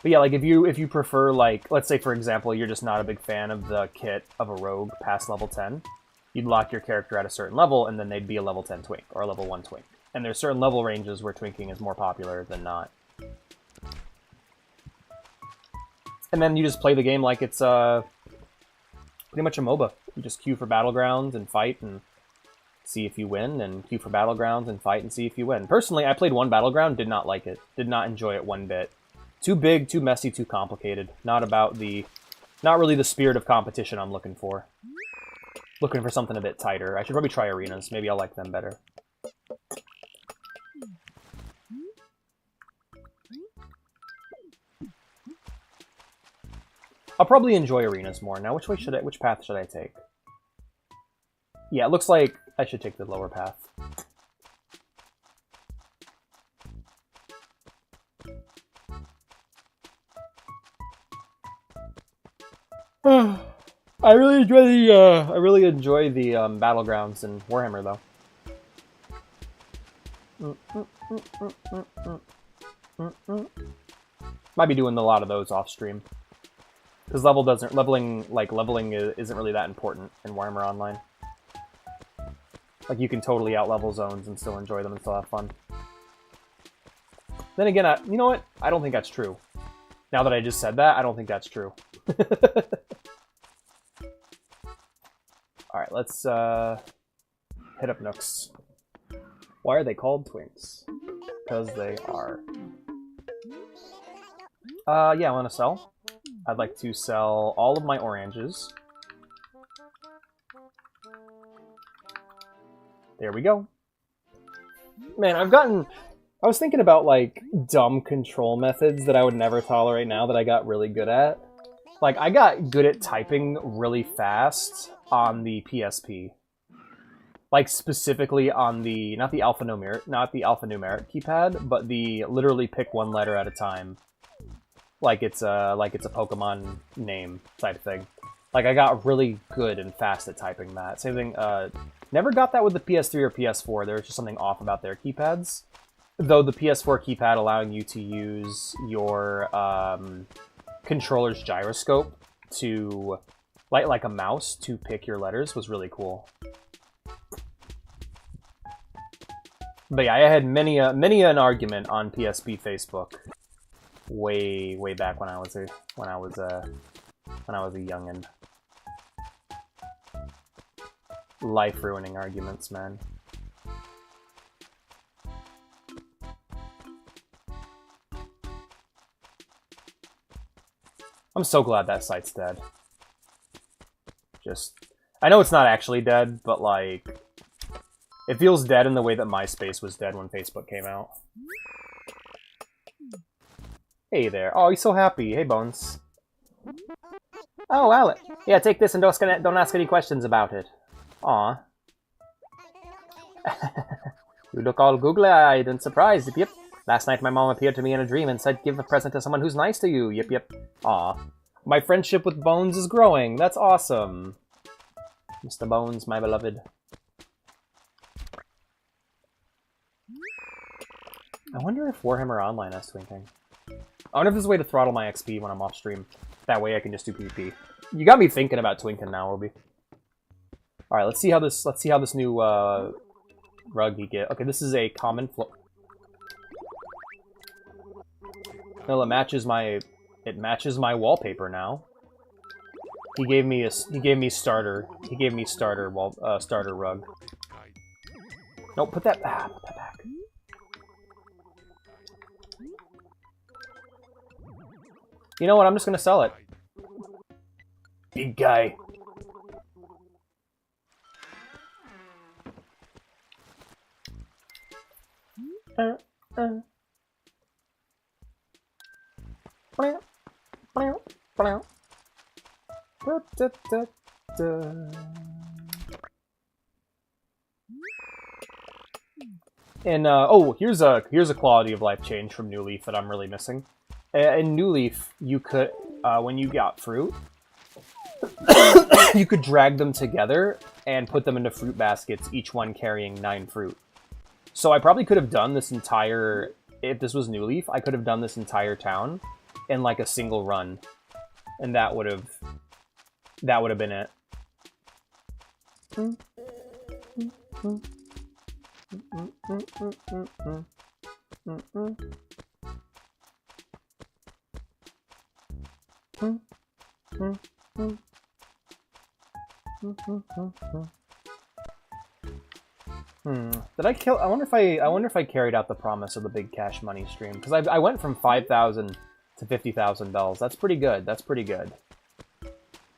But yeah, like, if you prefer, like, let's say, for example, you're just not a big fan of the kit of a rogue past level 10, you'd lock your character at a certain level, and then they'd be a level 10 twink, or a level 1 twink. And there's certain level ranges where twinking is more popular than not. And then you just play the game like it's, pretty much a MOBA. You just queue for Battlegrounds and fight and see if you win, and queue for Battlegrounds and fight and see if you win. Personally, I played one Battleground, did not like it. Did not enjoy it one bit. Too big, too messy, too complicated. Not really the spirit of competition I'm looking for. Looking for something a bit tighter. I should probably try arenas. Maybe I'll like them better. I'll probably enjoy arenas more. Now, which path should I take? Yeah, it looks like I should take the lower path. I really enjoy the Battlegrounds in Warhammer, though. Might be doing a lot of those off stream. Because leveling isn't really that important in Warhammer Online. Like, you can totally out-level zones and still enjoy them and still have fun. Then again, you know what? I don't think that's true. Now that I just said that, I don't think that's true. Alright, let's hit up Nooks. Why are they called Twinks? Because they are. Yeah, I want to sell. I'd like to sell all of my oranges. There we go. Man, I was thinking about, like, dumb control methods that I would never tolerate now that I got really good at. Like, I got good at typing really fast on the PSP. Like, specifically on the, not the alphanumeric keypad, but the literally pick one letter at a time. Like it's a Pokemon name type thing. Like, I got really good and fast at typing that. Same thing, never got that with the PS3 or PS4. There was just something off about their keypads. Though the PS4 keypad allowing you to use your controller's gyroscope to, like a mouse, to pick your letters was really cool. But yeah, I had many an argument on PSP Facebook. Way back when I was a youngin'. life-ruining arguments, man. I'm so glad that site's dead. I know it's not actually dead, but like, it feels dead in the way that MySpace was dead when Facebook came out. Hey there. Oh, he's so happy. Hey, Bones. Oh, Alec. Yeah, take this and don't ask any questions about it. Aw. You look all googly-eyed and surprised. Yip, yip. Last night my mom appeared to me in a dream and said, give a present to someone who's nice to you. Yip, yip. Aw. My friendship with Bones is growing. That's awesome. Mr. Bones, my beloved. I wonder if Warhammer Online has twinking. I wonder if there's a way to throttle my XP when I'm off stream. That way I can just do PvP. You got me thinking about twinking now, Obi. All right, let's see how this new rug you get. Okay, this is a common floor. Well, it matches my wallpaper now. He gave me starter starter rug. Nope, put that back. You know what? I'm just gonna sell it. Big guy. And oh, here's a quality of life change from New Leaf that I'm really missing. In New Leaf, you could when you got fruit, you could drag them together and put them into fruit baskets, each one carrying 9 fruit. So I probably could have done this entire, if this was New Leaf, I could have done this entire town in like a single run, and that would have been it. Did I kill? I wonder if I carried out the promise of the big cash money stream, because I went from 5,000 to 50,000 bells. That's pretty good. That's pretty good.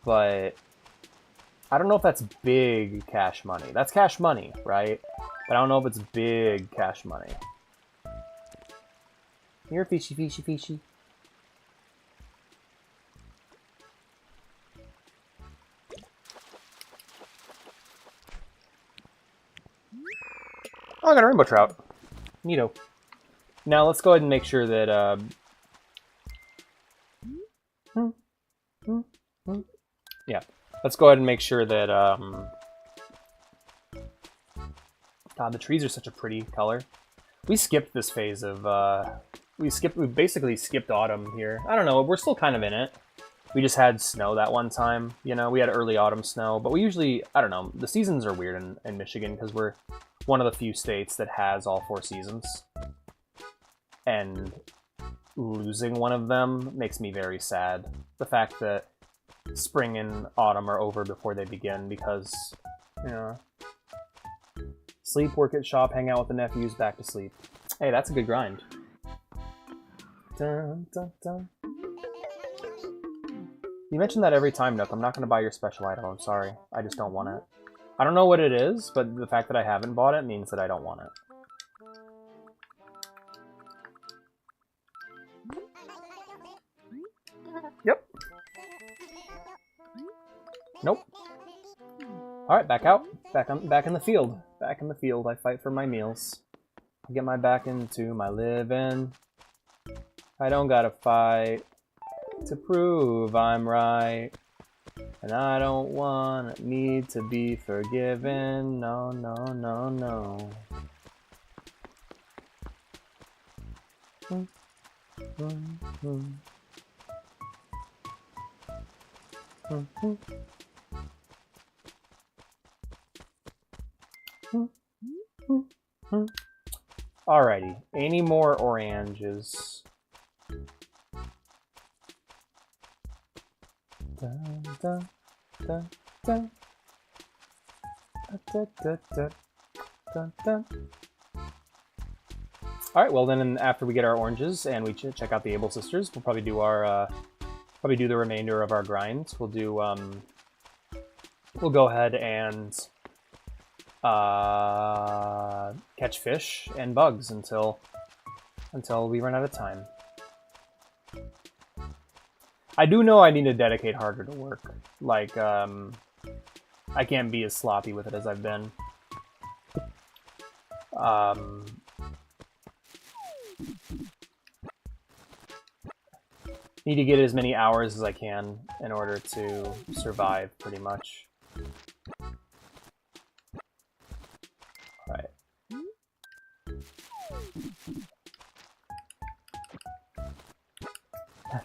But I don't know if that's big cash money. That's cash money, right? But I don't know if it's big cash money. You're fishy, fishy, fishy. Oh, I got a rainbow trout. Neato. Now let's go ahead and make sure that yeah. Let's go ahead and make sure that God, the trees are such a pretty color. We skipped this phase of we basically skipped autumn here. I don't know, we're still kind of in it. We just had snow that one time, you know, we had early autumn snow, but we usually, I don't know, the seasons are weird in Michigan because we're one of the few states that has all 4 seasons. And losing one of them makes me very sad. The fact that spring and autumn are over before they begin because, you know, sleep, work at shop, hang out with the nephews, back to sleep. Hey, that's a good grind. Dun, dun, dun. You mention that every time, Nook. I'm not going to buy your special item. I'm sorry. I just don't want it. I don't know what it is, but the fact that I haven't bought it means that I don't want it. Yep. Nope. Alright, back out. Back in the field. Back in the field. I fight for my meals. I get my back into my living. I don't gotta fight to prove I'm right. And I don't need to be forgiven. No, no, no, no. Alrighty, any more oranges? Dun, dun, dun, dun. Alright, well then after we get our oranges and we check out the Able Sisters, we'll probably do our, probably do the remainder of our grind. We'll do, we'll go ahead and catch fish and bugs until we run out of time. I do know I need to dedicate harder to work. Like, I can't be as sloppy with it as I've been. Need to get as many hours as I can in order to survive, pretty much. Alright.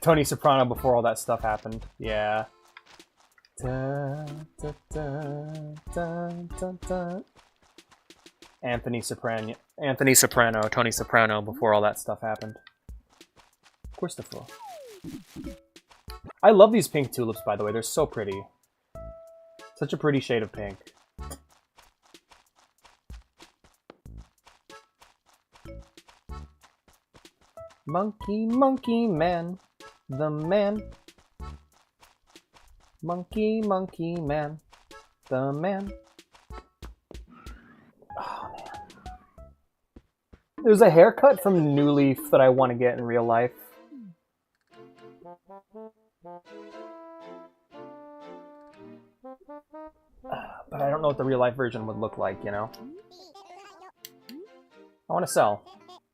Tony Soprano before all that stuff happened. Yeah. Dun, dun, dun, dun, dun, dun. Anthony Soprano, Tony Soprano before all that stuff happened. Christopher. I love these pink tulips, by the way. They're so pretty. Such a pretty shade of pink. Monkey, monkey man. The man. Monkey, monkey man. The man. Oh, man. There's a haircut from New Leaf that I want to get in real life. But I don't know what the real life version would look like, you know? I want to sell.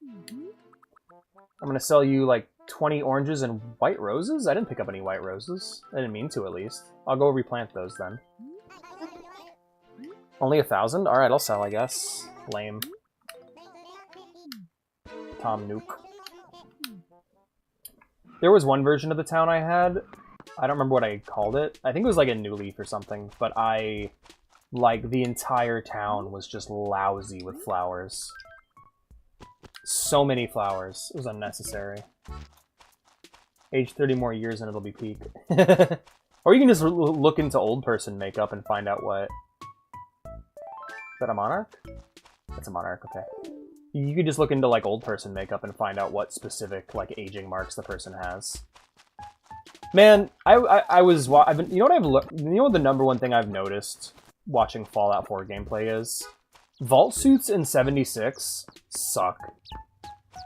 I'm going to sell you like 20 oranges and white roses? I didn't pick up any white roses. I didn't mean to, at least. I'll go replant those then. Only 1,000? Alright, I'll sell, I guess. Lame. Tom Nook. There was one version of the town I had. I don't remember what I called it. I think it was like a New Leaf or something, but like, the entire town was just lousy with flowers. So many flowers. It was unnecessary. Age 30 more years and it'll be peak. Or you can just look into old person makeup and find out what... Is that a monarch? That's a monarch, okay. You could just look into, like, old person makeup and find out what specific, like, aging marks the person has. Man, you know what the number one thing I've noticed watching Fallout 4 gameplay is? Vault suits in 76 suck.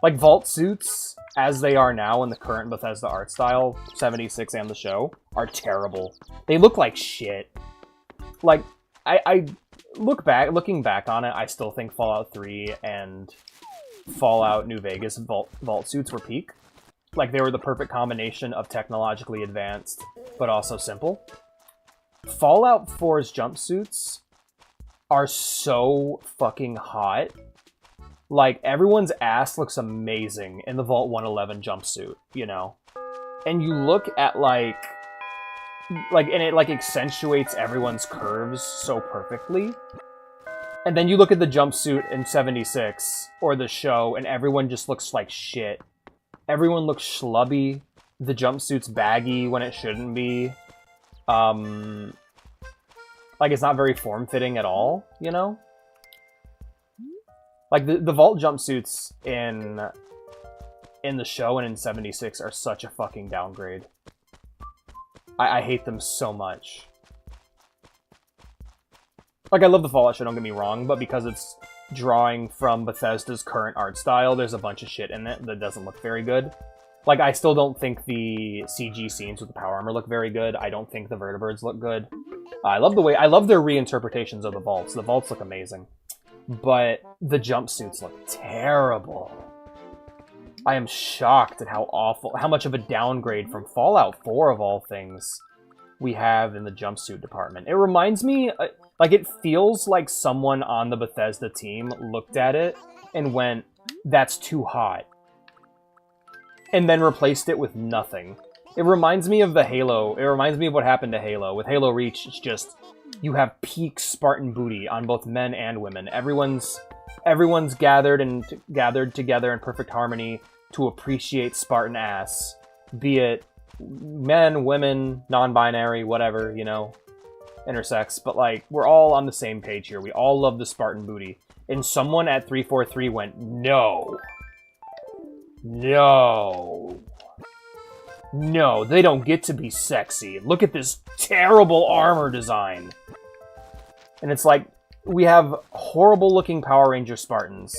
Like, vault suits, as they are now in the current Bethesda art style, 76 and the show, are terrible. They look like shit. Like, looking back on it, I still think Fallout 3 and Fallout New Vegas vault suits were peak. Like, they were the perfect combination of technologically advanced, but also simple. Fallout 4's jumpsuits are so fucking hot. Like, everyone's ass looks amazing in the Vault 111 jumpsuit, you know? And you look at, and it, like, accentuates everyone's curves so perfectly. And then you look at the jumpsuit in 76, or the show, and everyone just looks like shit. Everyone looks schlubby. The jumpsuit's baggy when it shouldn't be. Like, it's not very form-fitting at all, you know? Like, the Vault jumpsuits in the show and in 76 are such a fucking downgrade. I hate them so much. Like, I love the Fallout show, don't get me wrong, but because it's drawing from Bethesda's current art style, there's a bunch of shit in it that doesn't look very good. Like, I still don't think the CG scenes with the power armor look very good. I don't think the vertibirds look good. I love their reinterpretations of the vaults. The vaults look amazing. But the jumpsuits look terrible. I am shocked at how much of a downgrade from Fallout 4 of all things we have in the jumpsuit department. It reminds me, like, it feels like someone on the Bethesda team looked at it and went, that's too hot. And then replaced it with nothing. It reminds me of the Halo. It reminds me of what happened to Halo. With Halo Reach, it's just, you have peak Spartan booty on both men and women. Everyone's gathered together in perfect harmony to appreciate Spartan ass. Be it men, women, non-binary, whatever, you know. intersects, but like, we're all on the same page here. We all love the Spartan booty. And someone at 343 went, no. No. No, they don't get to be sexy. Look at this terrible armor design. And it's like, we have horrible-looking Power Ranger Spartans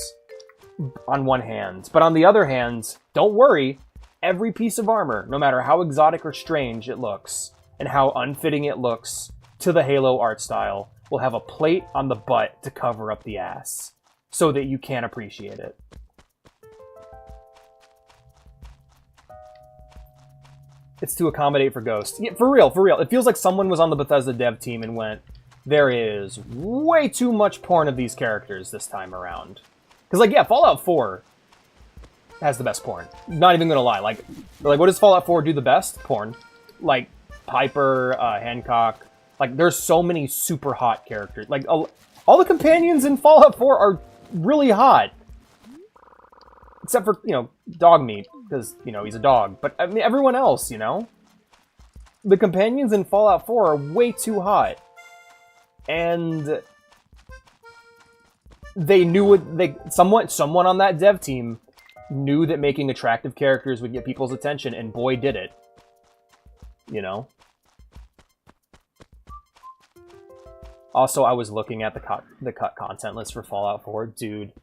on one hand. But on the other hand, don't worry, every piece of armor, no matter how exotic or strange it looks, and how unfitting it looks to the Halo art style, will have a plate on the butt to cover up the ass, so that you can't appreciate it. It's to accommodate for Ghost. Yeah, for real, for real. It feels like someone was on the Bethesda dev team and went, there is way too much porn of these characters this time around. Because, like, yeah, Fallout 4 has the best porn. Not even gonna lie. Like, what does Fallout 4 do the best? Porn. Like, Piper, Hancock. Like, there's so many super hot characters. Like, all the companions in Fallout 4 are really hot. Except for, you know, Dogmeat, because, you know, he's a dog. But, I mean, everyone else, you know? The companions in Fallout 4 are way too hot. And they knew what someone on that dev team knew that making attractive characters would get people's attention, and boy did it. You know? Also, I was looking at the cut content list for Fallout 4. Dude,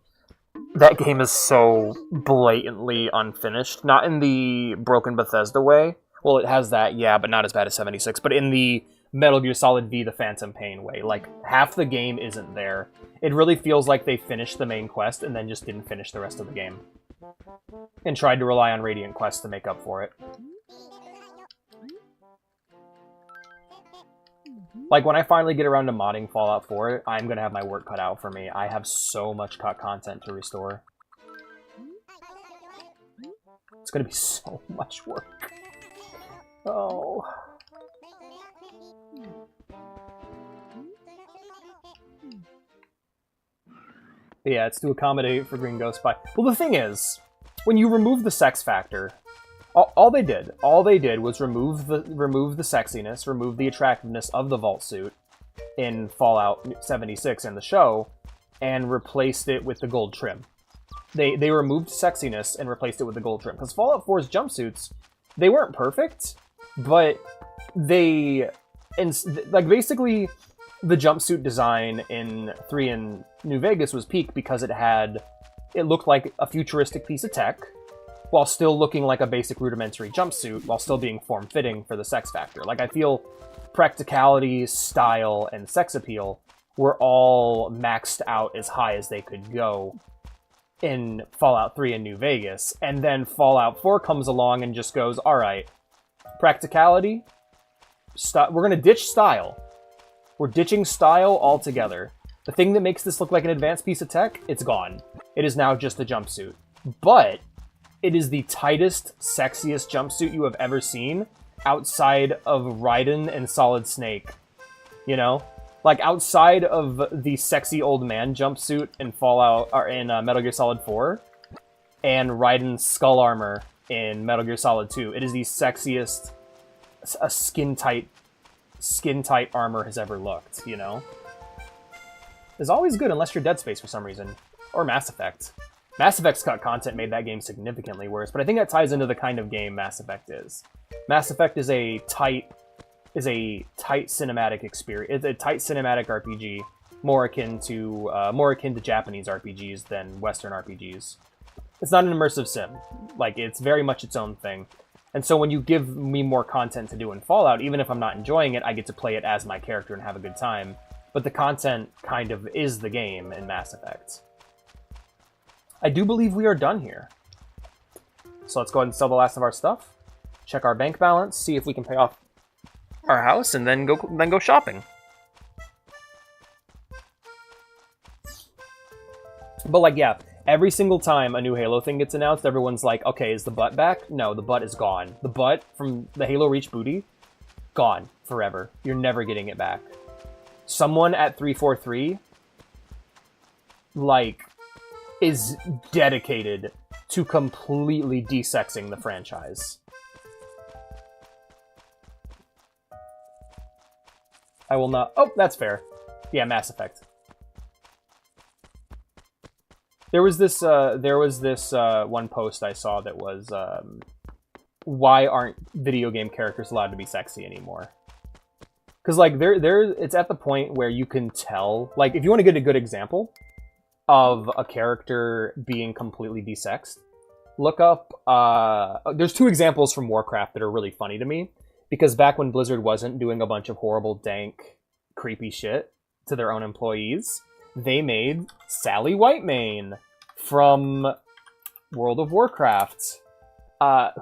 that game is so blatantly unfinished. Not in the broken Bethesda way. Well, it has that, yeah, but not as bad as 76. But in the Metal Gear Solid V, the Phantom Pain way. Like, half the game isn't there. It really feels like they finished the main quest and then just didn't finish the rest of the game. And tried to rely on Radiant Quest to make up for it. Like, when I finally get around to modding Fallout 4, I'm gonna have my work cut out for me. I have so much cut content to restore. It's gonna be so much work. Oh... Yeah, it's to accommodate for Green Ghost Spy. Well, the thing is, when you remove the sex factor, all they did was remove the sexiness, remove the attractiveness of the vault suit in Fallout 76 in the show, and replaced it with the gold trim. They removed sexiness and replaced it with the gold trim. Because Fallout 4's jumpsuits, they weren't perfect, but basically, the jumpsuit design in 3 in New Vegas was peak because it looked like a futuristic piece of tech, while still looking like a basic rudimentary jumpsuit, while still being form-fitting for the sex factor. Like, I feel practicality, style, and sex appeal were all maxed out as high as they could go in Fallout 3 in New Vegas, and then Fallout 4 comes along and just goes, alright, practicality, we're gonna ditch style. We're ditching style altogether. The thing that makes this look like an advanced piece of tech, it's gone. It is now just a jumpsuit. But it is the tightest, sexiest jumpsuit you have ever seen outside of Raiden and Solid Snake. You know? Like, outside of the sexy old man jumpsuit in Fallout, or in Metal Gear Solid 4, and Raiden's skull armor in Metal Gear Solid 2, it is the sexiest a skin-tight armor has ever looked, you know? It's always good unless you're Dead Space for some reason. Or Mass Effect. Mass Effect's cut content made that game significantly worse, but I think that ties into the kind of game Mass Effect is. Mass Effect is a tight cinematic experience. It's a tight cinematic RPG, more akin to Japanese RPGs than Western RPGs. It's not an immersive sim. Like, it's very much its own thing. And so when you give me more content to do in Fallout, even if I'm not enjoying it, I get to play it as my character and have a good time. But the content kind of is the game in Mass Effect. I do believe we are done here. So let's go ahead and sell the last of our stuff, check our bank balance, see if we can pay off our house, and then go shopping. But like, yeah, every single time a new Halo thing gets announced, everyone's like, okay, is the butt back? No, the butt is gone. The butt from the Halo Reach booty, gone forever. You're never getting it back. Someone at 343, like, is dedicated to completely desexing the franchise. I will not... Oh, that's fair. Yeah, Mass Effect. There was this one post I saw that was, why aren't video game characters allowed to be sexy anymore? Because, like, it's at the point where you can tell... Like, if you want to get a good example of a character being completely desexed, look up... there's two examples from Warcraft that are really funny to me. Because back when Blizzard wasn't doing a bunch of horrible, dank, creepy shit to their own employees, they made Sally Whitemane from World of Warcraft,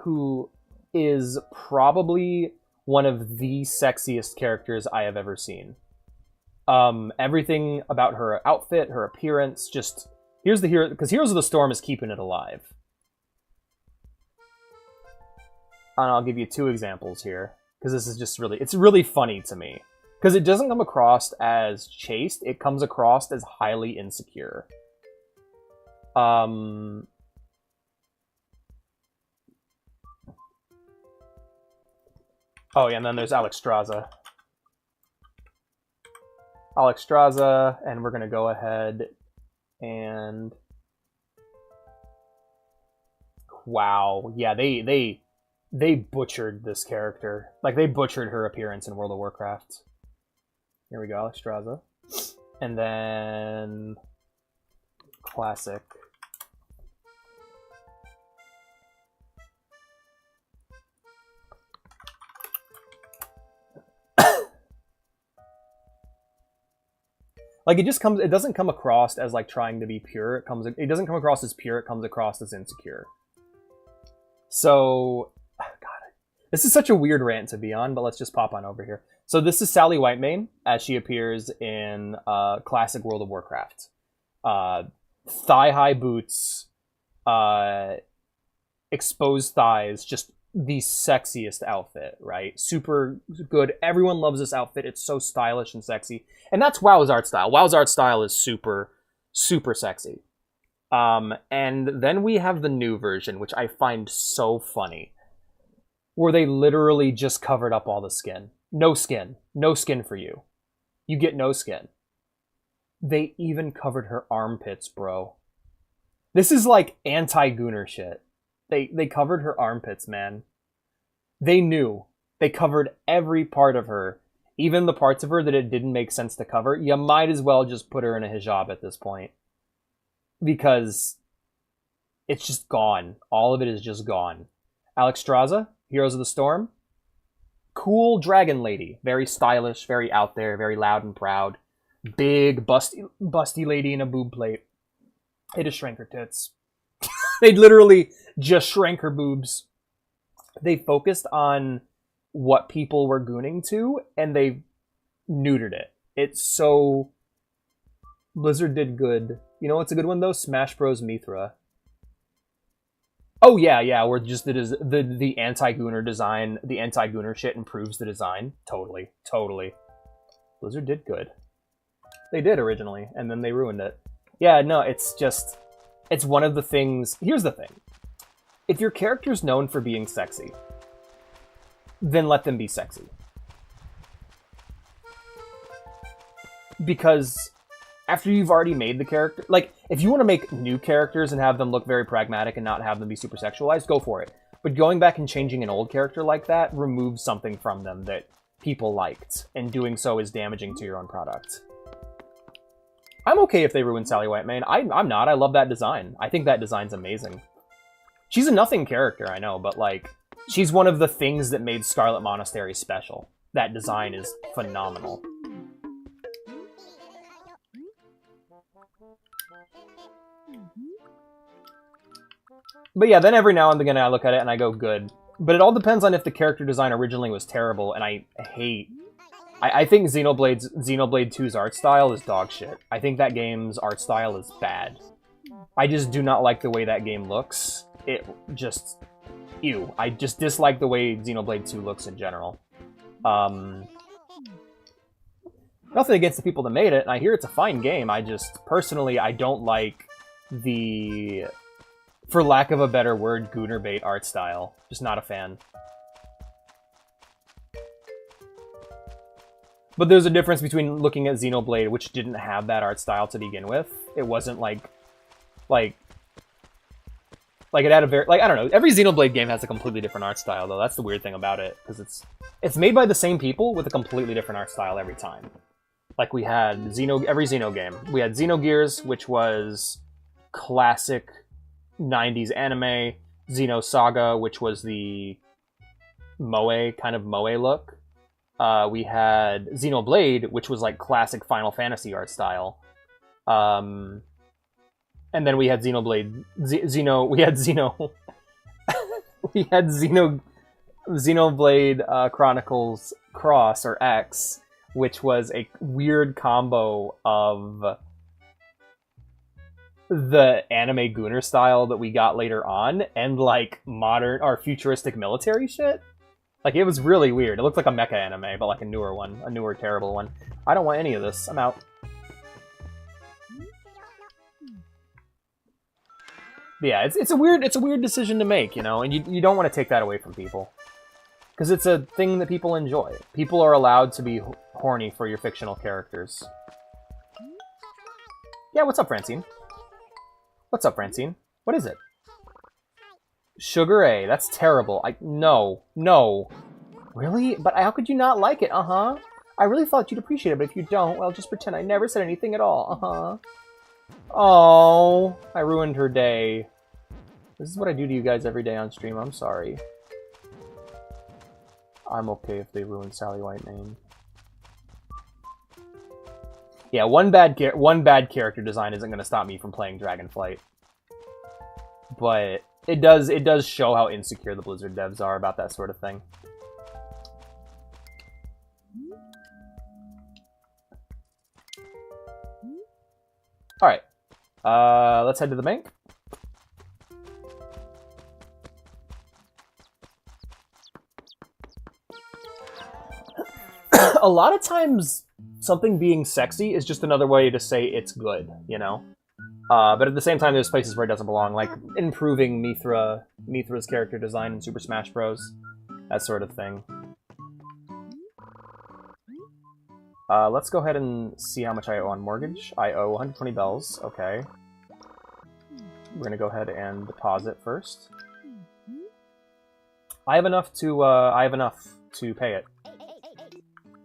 who is probably one of the sexiest characters I have ever seen. Everything about her outfit, her appearance, just... Here's the hero... Because Heroes of the Storm is keeping it alive. And I'll give you two examples here, because this is just really... It's really funny to me. Because it doesn't come across as chaste, it comes across as highly insecure. Oh yeah, and then there's Alexstrasza. Alexstrasza, and we're gonna go ahead and... Wow, yeah, they butchered this character. Like, they butchered her appearance in World of Warcraft. Here we go, Alexstrasza. And then... Classic. Like, it doesn't come across as, like, trying to be pure. It doesn't come across as pure, it comes across as insecure. So... God, this is such a weird rant to be on, but let's just pop on over here. So this is Sally Whitemane, as she appears in classic World of Warcraft. Thigh-high boots, exposed thighs, just the sexiest outfit, right? Super good. Everyone loves this outfit. It's so stylish and sexy. And that's WoW's art style. WoW's art style is super, super sexy. And then we have the new version, which I find so funny, where they literally just covered up all the skin. No skin. No skin for you. You get no skin. They even covered her armpits, bro. This is like anti-Gunnar shit. They covered her armpits, man. They knew. They covered every part of her. Even the parts of her that it didn't make sense to cover. You might as well just put her in a hijab at this point. Because it's just gone. All of it is just gone. Alexstrasza, Heroes of the Storm. Cool dragon lady. Very stylish, very out there, very loud and proud. Big, busty lady in a boob plate. They just shrank her tits. They literally just shrank her boobs. They focused on what people were gooning to, and they neutered it. It's so... Blizzard did good. You know what's a good one, though? Smash Bros. Mithra. Oh, yeah, where just the anti-Gunnar design, the anti-Gunnar shit improves the design. Totally. Blizzard did good. They did originally, and then they ruined it. Yeah, no, it's just... It's one of the things... Here's the thing. If your character's known for being sexy, then let them be sexy. Because after you've already made the character... Like, if you want to make new characters and have them look very pragmatic and not have them be super sexualized, go for it. But going back and changing an old character like that removes something from them that people liked, and doing so is damaging to your own product. I'm okay if they ruin Sally Whitemane. I'm not. I love that design. I think that design's amazing. She's a nothing character, I know, but, like, she's one of the things that made Scarlet Monastery special. That design is phenomenal. But yeah, then every now and again I look at it and I go, good. But it all depends on if the character design originally was terrible, and I think Xenoblade 2's art style is dog shit. I think that game's art style is bad. I just do not like the way that game looks. It just... Ew. I just dislike the way Xenoblade 2 looks in general. Nothing against the people that made it, and I hear it's a fine game. I just, personally, I don't like the, for lack of a better word, Gunnar bait art style. Just not a fan. But there's a difference between looking at Xenoblade, which didn't have that art style to begin with. It wasn't like it had a very, like, I don't know. Every Xenoblade game has a completely different art style, though. That's the weird thing about it, because it's made by the same people with a completely different art style every time. Like, we had every Xeno game. We had Xenogears, which was classic 90s anime. Xenosaga, which was the kind of moe look. We had Xenoblade, which was like classic Final Fantasy art style. And then we had Xenoblade, Xenoblade Chronicles Cross, or X, which was a weird combo of the anime Gunner style that we got later on, and like modern or futuristic military shit. Like, it was really weird. It looked like a mecha anime, but like a newer terrible one. I don't want any of this. I'm out. But yeah, it's a weird decision to make, you know, and you don't want to take that away from people, because it's a thing that people enjoy. People are allowed to be horny for your fictional characters. Yeah, what's up, Francine? What's up, Francine? What is it? Sugar A. That's terrible. No. Really? But how could you not like it? Uh-huh. I really thought you'd appreciate it, but if you don't, well, just pretend I never said anything at all. Uh-huh. Oh, I ruined her day. This is what I do to you guys every day on stream. I'm sorry. I'm okay if they ruin Sally Whitemane. Yeah, one bad character design isn't going to stop me from playing Dragonflight. But it does show how insecure the Blizzard devs are about that sort of thing. Alright. Let's head to the bank. A lot of times, something being sexy is just another way to say it's good, you know? But at the same time, there's places where it doesn't belong, like improving Mithra's character design in Super Smash Bros. That sort of thing. Let's go ahead and see how much I owe on mortgage. I owe 120 bells. Okay. We're gonna go ahead and deposit first. I have enough to pay it.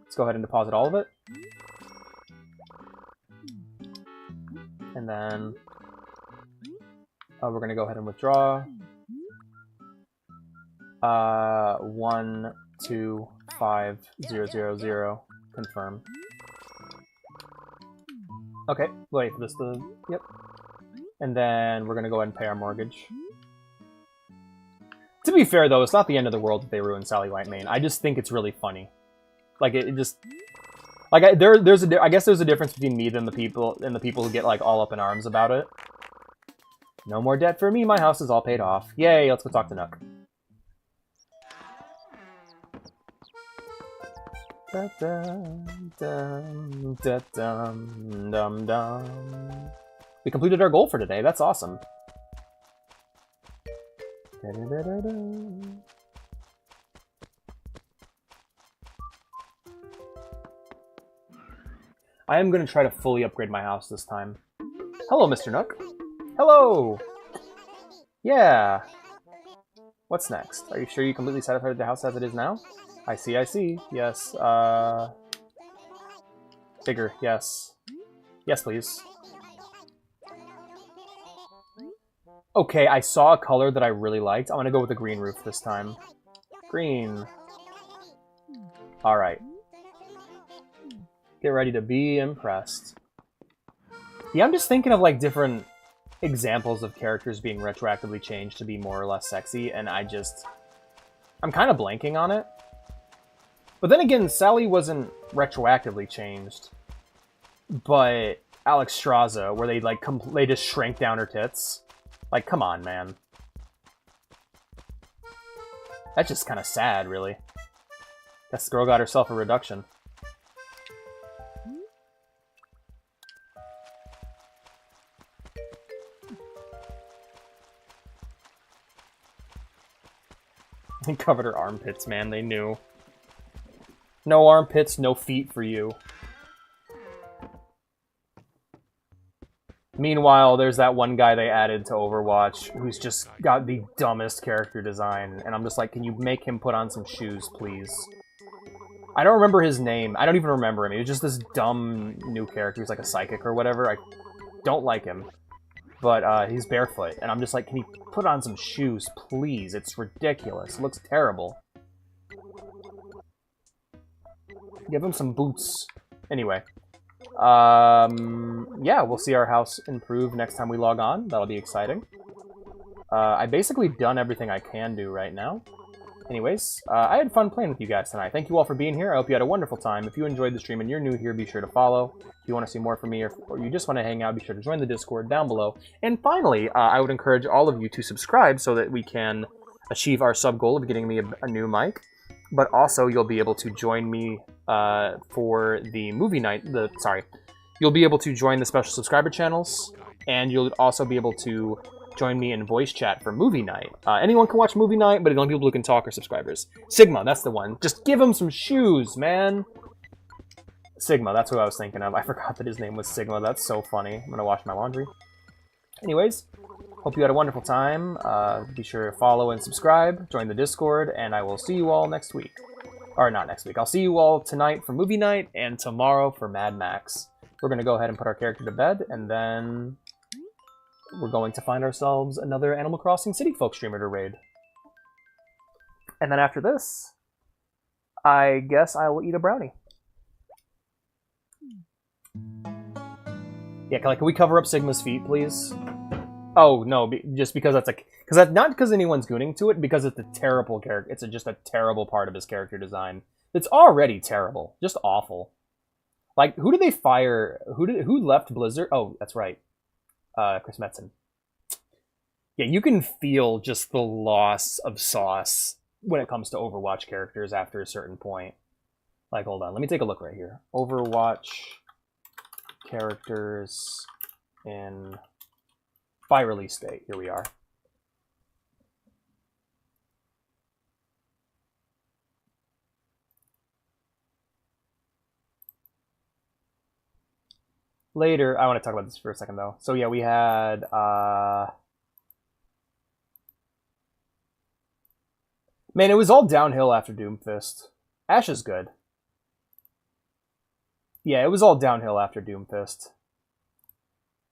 Let's go ahead and deposit all of it. And then we're gonna go ahead and withdraw. 12500. Confirm. Okay, wait for this to... Yep. And then we're gonna go ahead and pay our mortgage. To be fair, though, it's not the end of the world that they ruined Sally Whitemane. I just think it's really funny. Like, it just... Like, I guess there's a difference between me and the people who get, like, all up in arms about it. No more debt for me, my house is all paid off. Yay, let's go talk to Nook. Da -dum, dum, da -dum, dum, dum. We completed our goal for today. That's awesome. Da -da -da -da -da. I am going to try to fully upgrade my house this time. Hello, Mr. Nook. Hello! Yeah. What's next? Are you sure you completely satisfied with the house as it is now? I see, I see. Yes, bigger, yes. Yes, please. Okay, I saw a color that I really liked. I'm gonna go with the green roof this time. Green. Alright. Get ready to be impressed. Yeah, I'm just thinking of, like, different examples of characters being retroactively changed to be more or less sexy, and I'm kind of blanking on it. But then again, Sally wasn't retroactively changed, but Alexstrasza, where they just shrank down her tits. Like, come on, man. That's just kind of sad, really. This girl got herself a reduction. They covered her armpits, man. They knew. No armpits, no feet for you. Meanwhile, there's that one guy they added to Overwatch who's just got the dumbest character design, and I'm just like, can you make him put on some shoes, please? I don't remember his name. I don't even remember him. He was just this dumb new character. He's like a psychic or whatever. I don't like him. But he's barefoot, and I'm just like, can you put on some shoes, please? It's ridiculous. It looks terrible. Give him some boots. Anyway. Yeah, we'll see our house improve next time we log on. That'll be exciting. I basically done everything I can do right now. Anyways, I had fun playing with you guys tonight. Thank you all for being here. I hope you had a wonderful time. If you enjoyed the stream and you're new here, be sure to follow. If you want to see more from me or you just want to hang out, be sure to join the Discord down below. And finally, I would encourage all of you to subscribe so that we can achieve our sub goal of getting me a new mic. But also, you'll be able to join me for the movie night. You'll be able to join the special subscriber channels, and you'll also be able to join me in voice chat for movie night. Anyone can watch movie night, but the only people who can talk are subscribers. Sigma, that's the one. Just give him some shoes, man. Sigma, that's who I was thinking of. I forgot that his name was Sigma. That's so funny. I'm gonna wash my laundry. Anyways, hope you had a wonderful time. Be sure to follow and subscribe, join the Discord, and I will see you all next week. Or not next week. I'll see you all tonight for movie night and tomorrow for Mad Max. We're going to go ahead and put our character to bed, and then we're going to find ourselves another Animal Crossing City Folk streamer to raid. And then after this, I guess I will eat a brownie. Yeah, can we cover up Sigma's feet, please? Oh, no, just because that's like... not because anyone's gooning to it, because it's a terrible character. It's just a terrible part of his character design. It's already terrible. Just awful. Like, who did they fire? Who left Blizzard? Oh, that's right. Chris Metzen. Yeah, you can feel just the loss of sauce when it comes to Overwatch characters after a certain point. Like, hold on. Let me take a look right here. Overwatch characters in... by release date. Here we are. Later, I want to talk about this for a second, though. So, yeah, we had... Man, it was all downhill after Doomfist. Ash is good. Yeah, it was all downhill after Doomfist.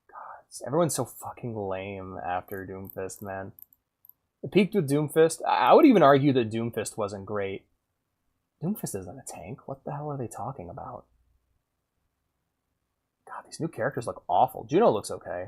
God, everyone's so fucking lame after Doomfist, man. It peaked with Doomfist. I would even argue that Doomfist wasn't great. Doomfist isn't a tank. What the hell are they talking about? God, these new characters look awful. Juno looks okay.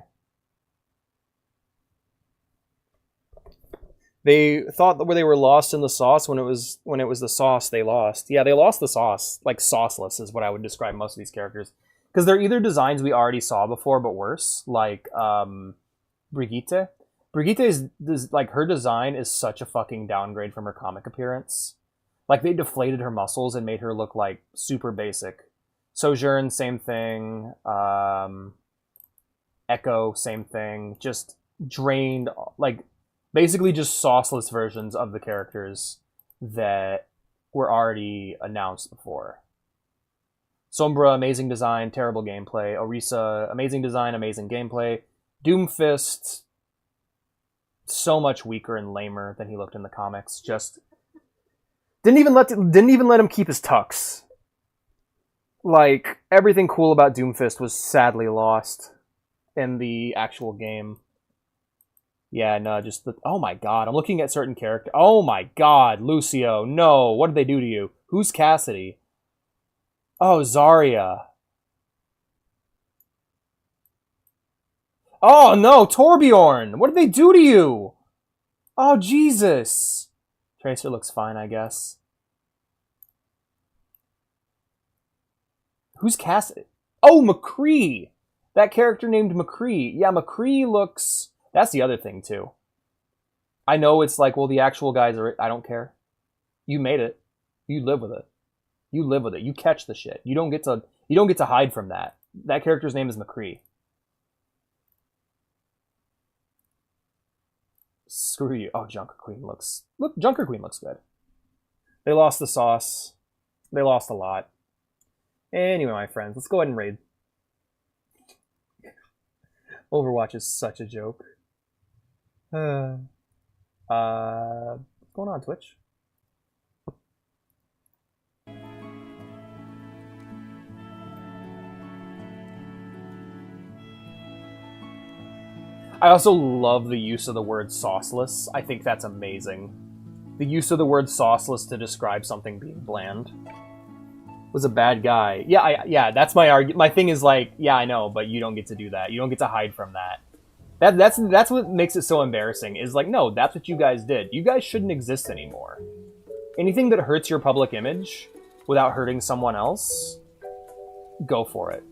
They thought that where they were lost in the sauce when it was the sauce they lost. Yeah, they lost the sauce. Like, sauceless is what I would describe most of these characters. Because they're either designs we already saw before, but worse. Like, Brigitte. Brigitte is, like, her design is such a fucking downgrade from her comic appearance. Like, they deflated her muscles and made her look, like, super basic. Sojourn, same thing. Echo, same thing. Just drained, like, basically just sauceless versions of the characters that were already announced before. Sombra, amazing design, terrible gameplay. Orisa, amazing design, amazing gameplay. Doomfist, so much weaker and lamer than he looked in the comics. Just didn't even let him keep his tux. Like, everything cool about Doomfist was sadly lost in the actual game. Yeah, no, just the... Oh my god, I'm looking at certain characters. Oh my god, Lucio, no, what did they do to you? Who's Cassidy? Oh, Zarya. Oh no, Torbjorn! What did they do to you? Oh, Jesus! Tracer looks fine, I guess. Who's Cassidy? Oh, McCree! That character named McCree. Yeah, McCree looks... That's the other thing, too. I know it's like, well, the actual guys are... I don't care. You made it. You live with it. You live with it. You catch the shit. You don't get to hide from that. That character's name is McCree. Screw you. Oh, Junker Queen looks... Look, Junker Queen looks good. They lost the sauce. They lost a lot. Anyway, my friends, let's go ahead and raid. Overwatch is such a joke. What's going on, Twitch? I also love the use of the word sauceless. I think that's amazing. The use of the word sauceless to describe something being bland. Was a bad guy. Yeah, that's my argument. My thing is like, yeah, I know, but you don't get to do that. You don't get to hide from that. That's what makes it so embarrassing. Is like, no, that's what you guys did. You guys shouldn't exist anymore. Anything that hurts your public image without hurting someone else, go for it.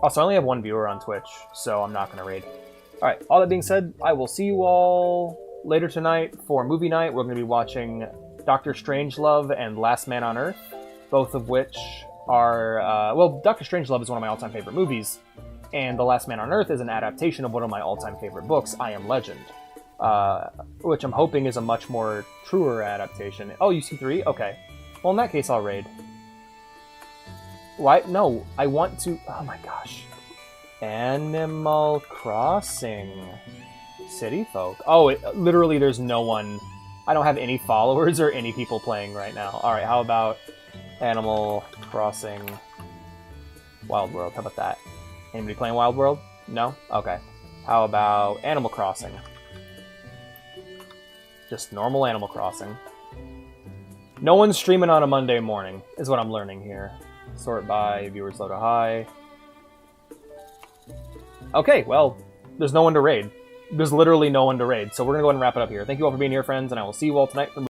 Also, I only have one viewer on Twitch, so I'm not going to raid. Alright, all that being said, I will see you all later tonight for movie night. We're going to be watching Doctor Strangelove and Last Man on Earth, both of which are... well, Doctor Strangelove is one of my all-time favorite movies, and The Last Man on Earth is an adaptation of one of my all-time favorite books, I Am Legend, which I'm hoping is a much more truer adaptation. Oh, you see 3? Okay. Well, in that case, I'll raid. Why? No, I want to... Oh my gosh. Animal Crossing. City folk. Oh, literally there's no one... I don't have any followers or any people playing right now. Alright, how about Animal Crossing Wild World? How about that? Anybody playing Wild World? No? Okay. How about Animal Crossing? Just normal Animal Crossing. No one's streaming on a Monday morning, is what I'm learning here. Sort by viewers low to high. Okay, well, there's no one to raid. There's literally no one to raid, so we're gonna go ahead and wrap it up here. Thank you all for being here, friends, and I will see you all tonight for